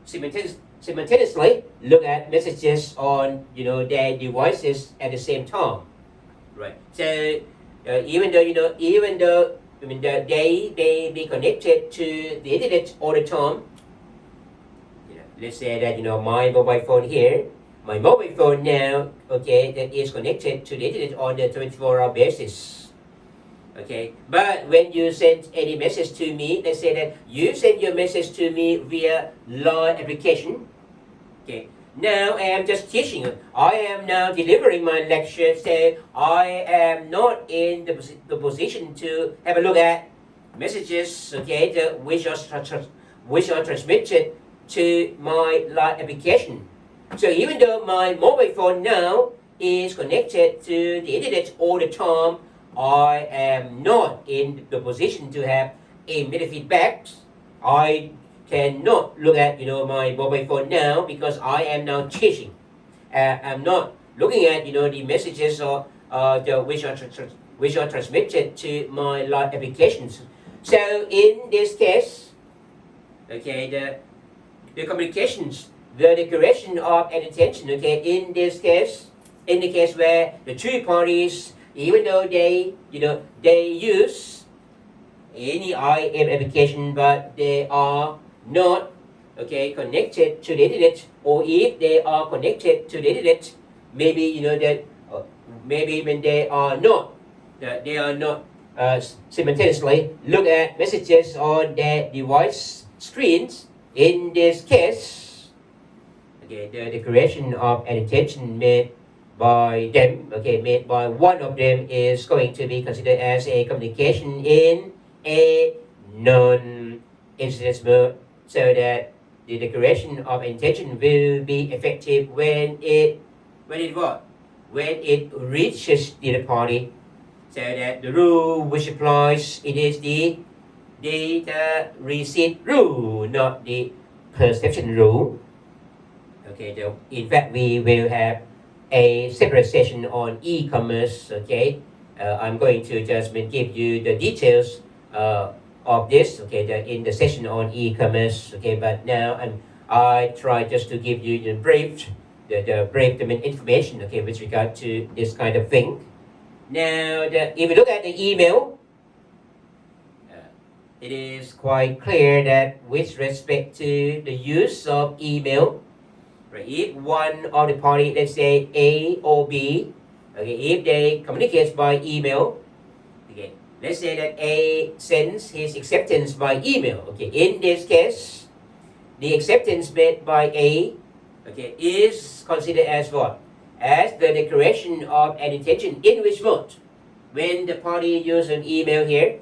simultaneously look at messages on their devices at the same time, right? So even though they may be connected to the internet all the time. Let's say that my mobile phone here, my mobile phone now, okay, that is connected to the internet on a 24-hour basis. Okay, but when you send any message to me, let's say that you send your message to me via LINE application. Okay, now I am just teaching you. I am now delivering my lecture, so I am not in the position to have a look at messages, okay, which are transmitted to my LINE application. So even though my mobile phone now is connected to the internet all the time, I am not in the position to have immediate feedback. I cannot look at my mobile phone now because I am now teaching. I'm not looking at the messages or which are transmitted to my LINE applications. So in this case, okay, the communications, the declaration of an intention, okay, in this case, in the case where the two parties, even though they use any IM application, but they are not, okay, connected to the internet, or if they are connected to the internet, maybe maybe when they are not simultaneously look at messages on their device screens. In this case, okay, the declaration of an intention made by them, okay, made by one of them, is going to be considered as a communication in a non-attendance mode, so that the declaration of intention will be effective when it reaches the other party. So that the rule which applies, it is the data receipt rule, not the perception rule. Okay, so in fact we will have a separate session on e-commerce. Okay, I'm going to just give you the details of this, okay, in the session on e-commerce. Okay, but now I try just to give you the brief information, okay, with regard to this kind of thing. Now, if you look at the email, it is quite clear that with respect to the use of email, right, if one of the party, let's say A or B, okay, if they communicate by email, okay, let's say that A sends his acceptance by email. Okay, in this case, the acceptance made by A, okay, is considered as what? As the declaration of an intention. In which mode? When the party uses an email here,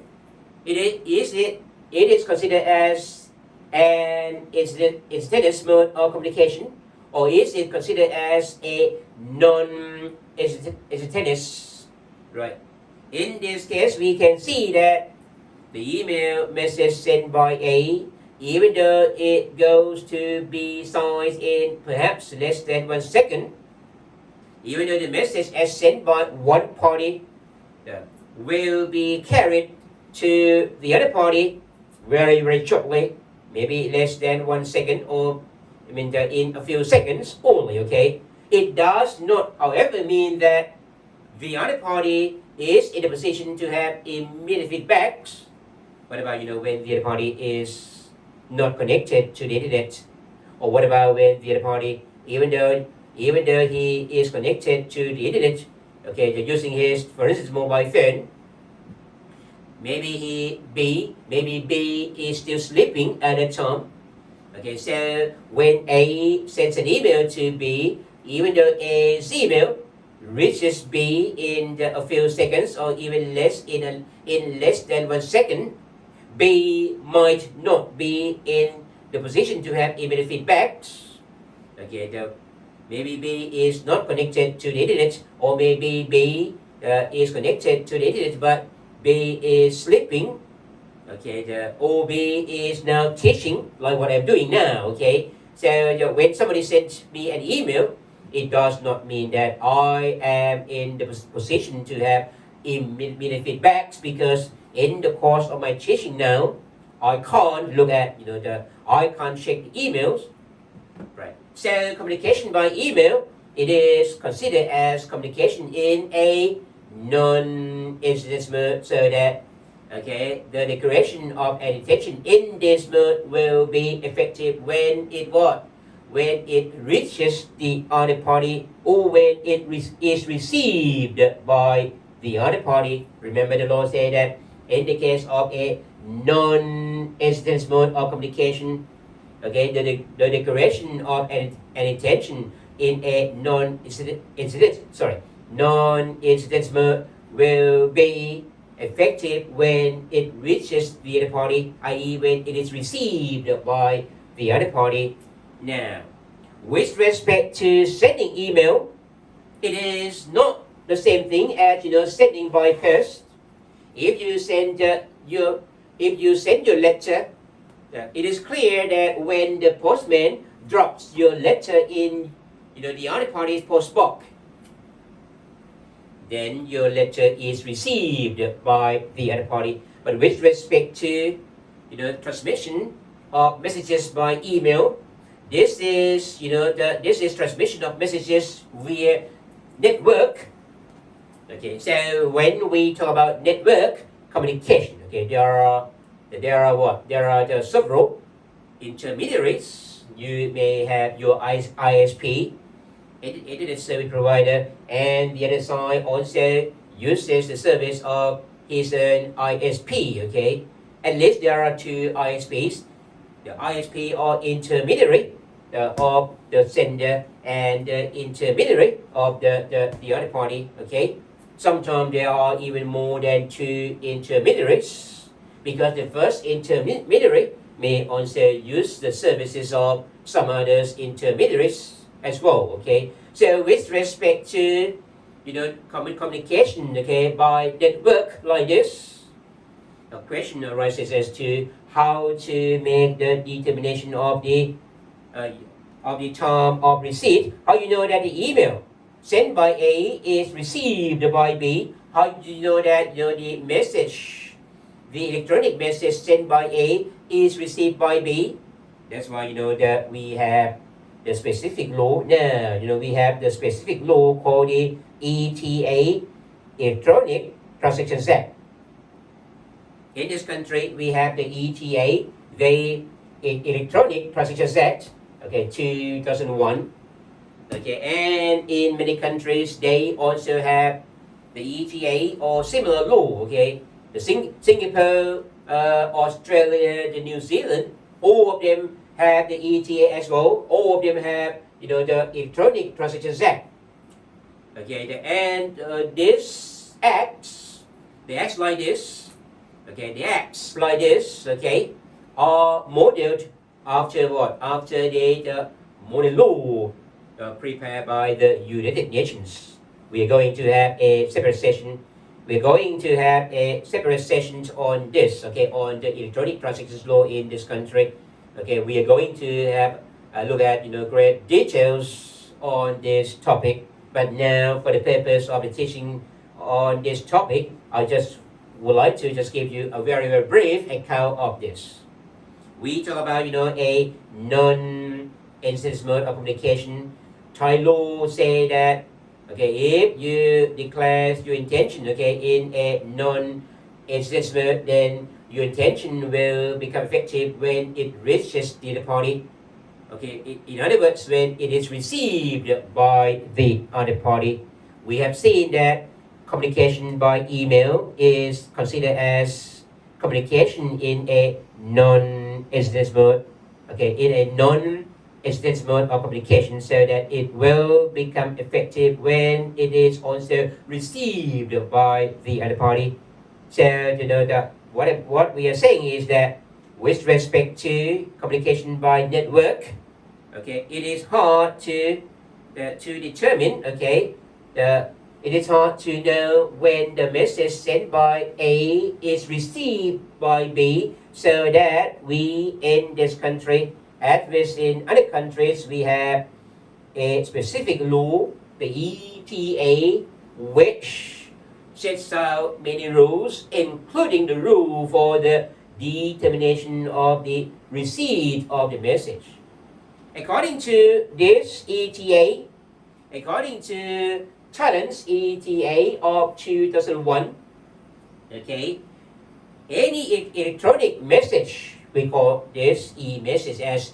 it is considered as an instantaneous mode of communication, or is it considered as a non-instantaneous? Right. In this case, we can see that the email message sent by A, even though it goes to be signed in perhaps less than 1 second, even though the message as sent by one party will be carried to the other party very, very shortly, maybe less than 1 second, or in a few seconds only, okay? It does not, however, mean that the other party is in a position to have immediate feedbacks. What about, when the other party is not connected to the internet? Or what about when the other party, even though he is connected to the internet, okay, using his, for instance, mobile phone, maybe B is still sleeping at that time. Okay, so when A sends an email to B, even though A's email reaches B in a few seconds, or even less, in less than 1 second, B might not be in the position to have immediate feedbacks. Okay, maybe B is not connected to the internet, or maybe B is connected to the internet, but B is sleeping. Okay, or B is now teaching, like what I'm doing now. Okay, so when somebody sends me an email, it does not mean that I am in the position to have immediate feedbacks, because in the course of my teaching now, I can't look at, I can't check the emails, right? So communication by email, it is considered as communication in a non-attendance mode, so that okay, the declaration of an intention in this mode will be effective when it what? When it reaches the other party or when it is received by the other party. Remember the law say that in the case of a non-attendance mode of communication, okay, the declaration of an intention in a non-incident mode will be effective when it reaches the other party, i.e. when it is received by the other party. Now, with respect to sending email, it is not the same thing as sending by post. If you send your letter, it is clear that when the postman drops your letter in the other party's postbox, then your letter is received by the other party. But with respect to transmission of messages by email, this is this is transmission of messages via network. Okay, so when we talk about network communication, okay, there are several intermediaries. You may have your ISP, internet service provider, and the other side also uses the service of his own ISP. Okay, at least there are two ISPs. The ISP or intermediary of the sender and the intermediary of the other party. Okay, sometimes there are even more than two intermediaries because the first intermediary may also use the services of some others intermediaries as well. Okay, so with respect to communication, okay, by network like this, a question arises as to how to make the determination of the time of receipt. How you know that the email sent by A is received by B? How do you know that the message, the electronic message sent by A is received by B? That's why that we have the specific law. Now we have the specific law called the ETA, Electronic Transactions Act. In this country, we have the ETA, the Electronic Transactions Act, okay, 2001. Okay, and in many countries, they also have the ETA or similar law. Okay, the Singapore, Australia, the New Zealand, all of them have the ETA as well. All of them have the Electronic Transactions Act. Okay, and this acts, the acts like this. Okay, the acts like this, okay, are modeled after what? After the model law prepared by the United Nations. We are going to have a separate session. We're going to have a separate session on this, okay, on the electronic transactions law in this country. Okay, we are going to have a look at great details on this topic. But now, for the purpose of the teaching on this topic, I just would like to just give you a very, very brief account of this. We talk about a non-instance mode of communication. Thai law say that if you declare your intention in a non-instance mode, then your intention will become effective when it reaches the other party. Okay, in other words, when it is received by the other party. We have seen that communication by email is considered as communication in a non-instance mode. Okay, in a non-instance mode of communication, so that it will become effective when it is also received by the other party. So that what we are saying is that with respect to communication by network, okay, it is hard to determine. Okay, it is hard to know when the message sent by A is received by B, so that we in this country, as with in other countries, we have a specific law, the ETA, which sets out many rules, including the rule for the determination of the receipt of the message. According to this ETA, according to Thailand's ETA of 2001, okay, any electronic message, we call this e-message as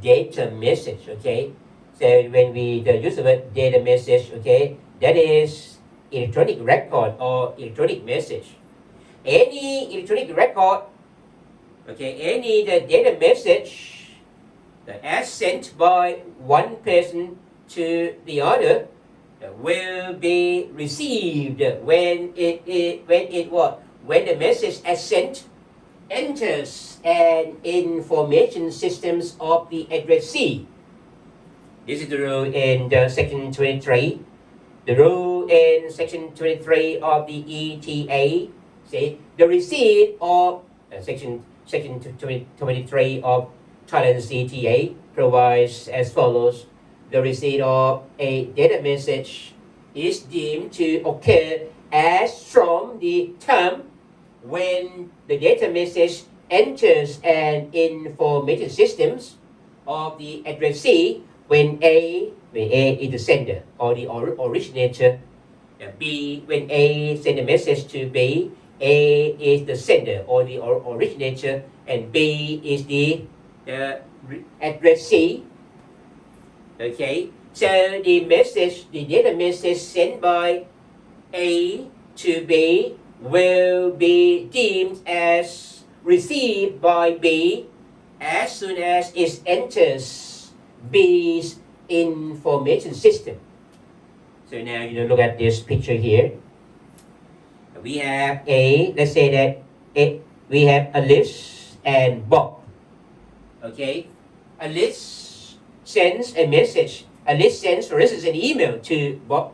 data message, okay. So when we use the word data message, okay, that is electronic record or electronic message. Any electronic record, okay, any the data message as sent by one person to the other will be received when when the message as sent enters an information systems of the addressee. This is the rule in section 23. The rule in section 23 of the ETA, say the receipt of section 23 of Thailand's ETA provides as follows. The receipt of a data message is deemed to occur as from the time when the data message enters an information systems of the addressee when A is the sender or the originator, B when A send a message to B, A is the sender or the originator, and B is the addressee. Okay, so the data message sent by A to B will be deemed as received by B as soon as it enters B's information system. So now look at this picture here. We have let's say that we have Alice and Bob. Okay, Alice sends a message. Alice sends, for instance, an email to Bob.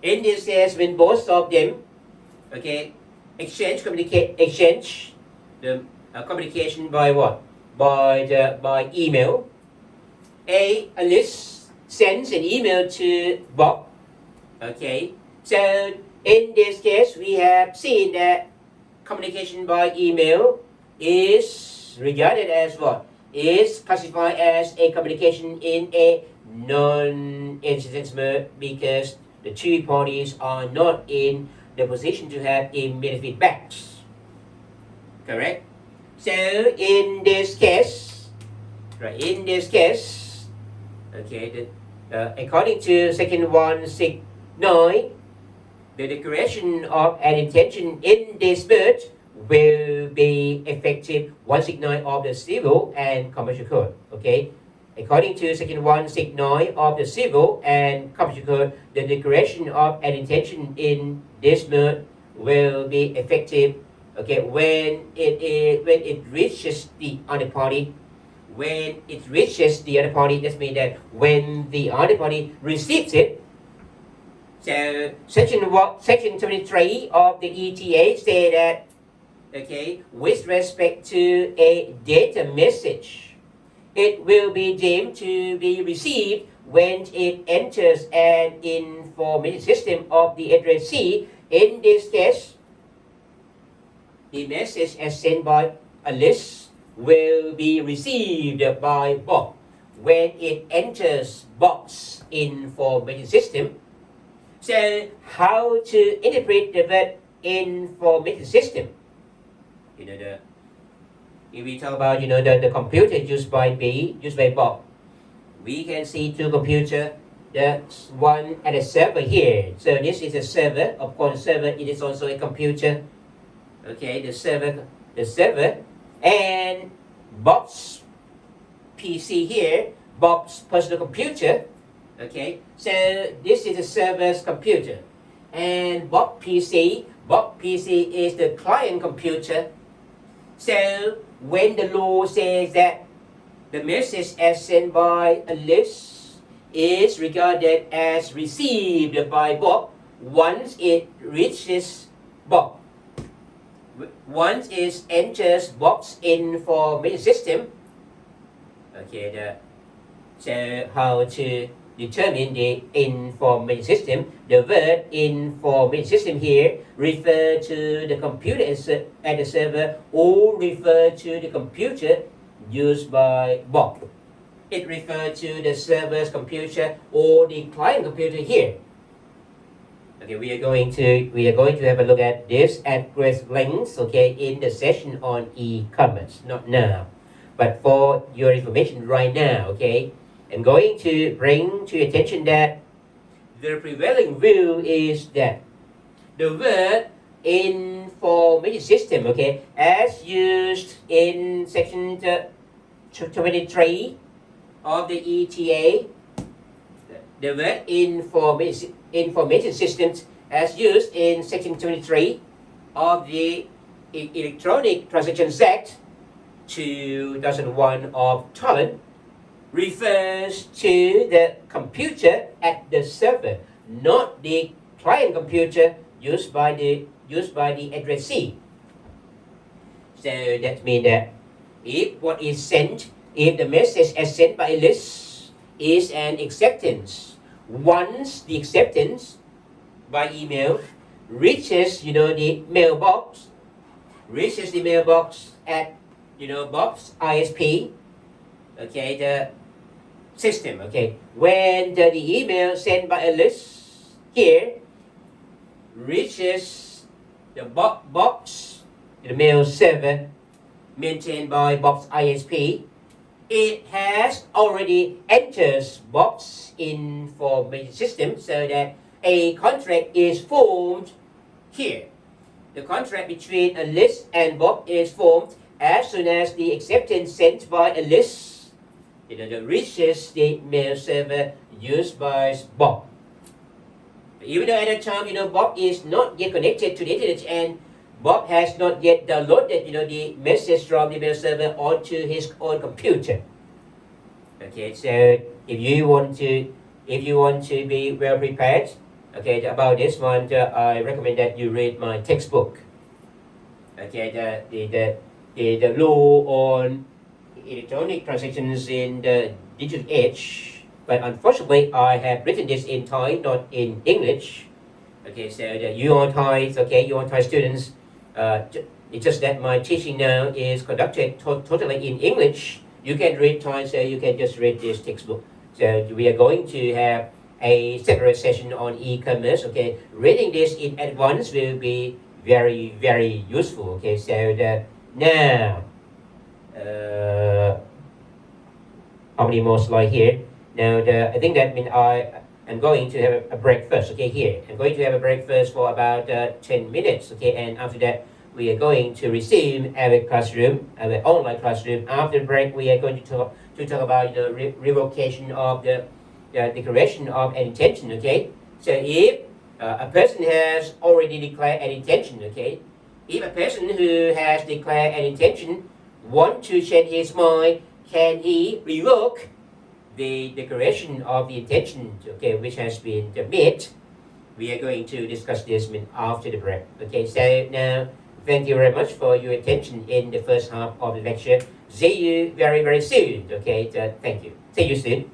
In this case, when both of them, okay, exchange the communication by what? By email. Alice sends an email to Bob. Okay, so in this case, we have seen that communication by email is regarded as what? Is classified as a communication in a non-attendance mode because the two parties are not in the position to have immediate feedbacks. Correct? So in this case, okay, according to section 169, the declaration of an intention in this mode will be effective 169 of the Civil and Commercial Code. Okay, according to section 169 of the Civil and Commercial Code, the declaration of an intention in this mode will be effective. Okay, when it reaches the other party. When it reaches the other party, that means that when the other party receives it. So section 23 of the ETA say that, okay, with respect to a data message, it will be deemed to be received when it enters an information system of the addressee. In this case, the message as sent by Alice will be received by Bob when it enters Bob's information system. So how to interpret the word information system? If we talk about the computer used by Bob, we can see two computers. There's one at a server here. So this is a server. Of course, the server it is also a computer. Okay, the server, and Bob's PC here, Bob's personal computer. Okay, so this is the server's computer, and Bob PC is the client computer. So when the law says that the message as sent by Alice is regarded as received by Bob once it reaches Bob. Once it enters Bob's information system, okay, so how to determine the information system? The word information system here refer to the computer at the server or refer to the computer used by Bob. It refers to the server's computer or the client computer here. Okay, we are going to have a look at this at great length, okay, in the session on e-commerce, not now. But for your information right now, okay, I'm going to bring to your attention that the prevailing view is that the word information system, okay, as used in section 23 of the ETA, the word information systems as used in section 23 of the Electronic Transactions Act 2001 of Thailand refers to the computer at the server, not the client computer used by the addressee. So that means that if what is sent, if the message is sent by a list is an acceptance, once the acceptance by email reaches the mailbox at box ISP, okay, the system, okay, when the email sent by a list here reaches the box, the mail server maintained by box ISP, it has already entered box information system, so that a contract is formed here. The contract between a list and box is formed as soon as the acceptance sent by a list that reaches the mail server used by Bob. Even though at that time, Bob is not yet connected to the internet and Bob has not yet downloaded, the message from the mail server onto his own computer. Okay, so if you want to be well prepared, okay, about this one, I recommend that you read my textbook. Okay, the law on electronic transactions in the digital age, but unfortunately I have written this in Thai, not in English. Okay, so you are Thai, okay, you are Thai students. It's just that my teaching now is conducted totally in English. You can read Thai, so you can just read this textbook. So we are going to have a separate session on e-commerce. Okay, reading this in advance will be very, very useful. Okay, so now. How many more slides here? Now, I think that means I'm going to have a break first. Okay, here. I'm going to have a break first for about 10 minutes. Okay, and after that, we are going to resume our classroom, our online classroom. After the break, we are going to talk about the revocation of the declaration of an intention. Okay, so if a person has already declared an intention, okay, if a person who has declared an intention want to change his mind, can he revoke the declaration of the intention, okay, which has been made? We are going to discuss this after the break. Okay, so now, thank you very much for your attention in the first half of the lecture. See you very, very soon. Okay, thank you. See you soon.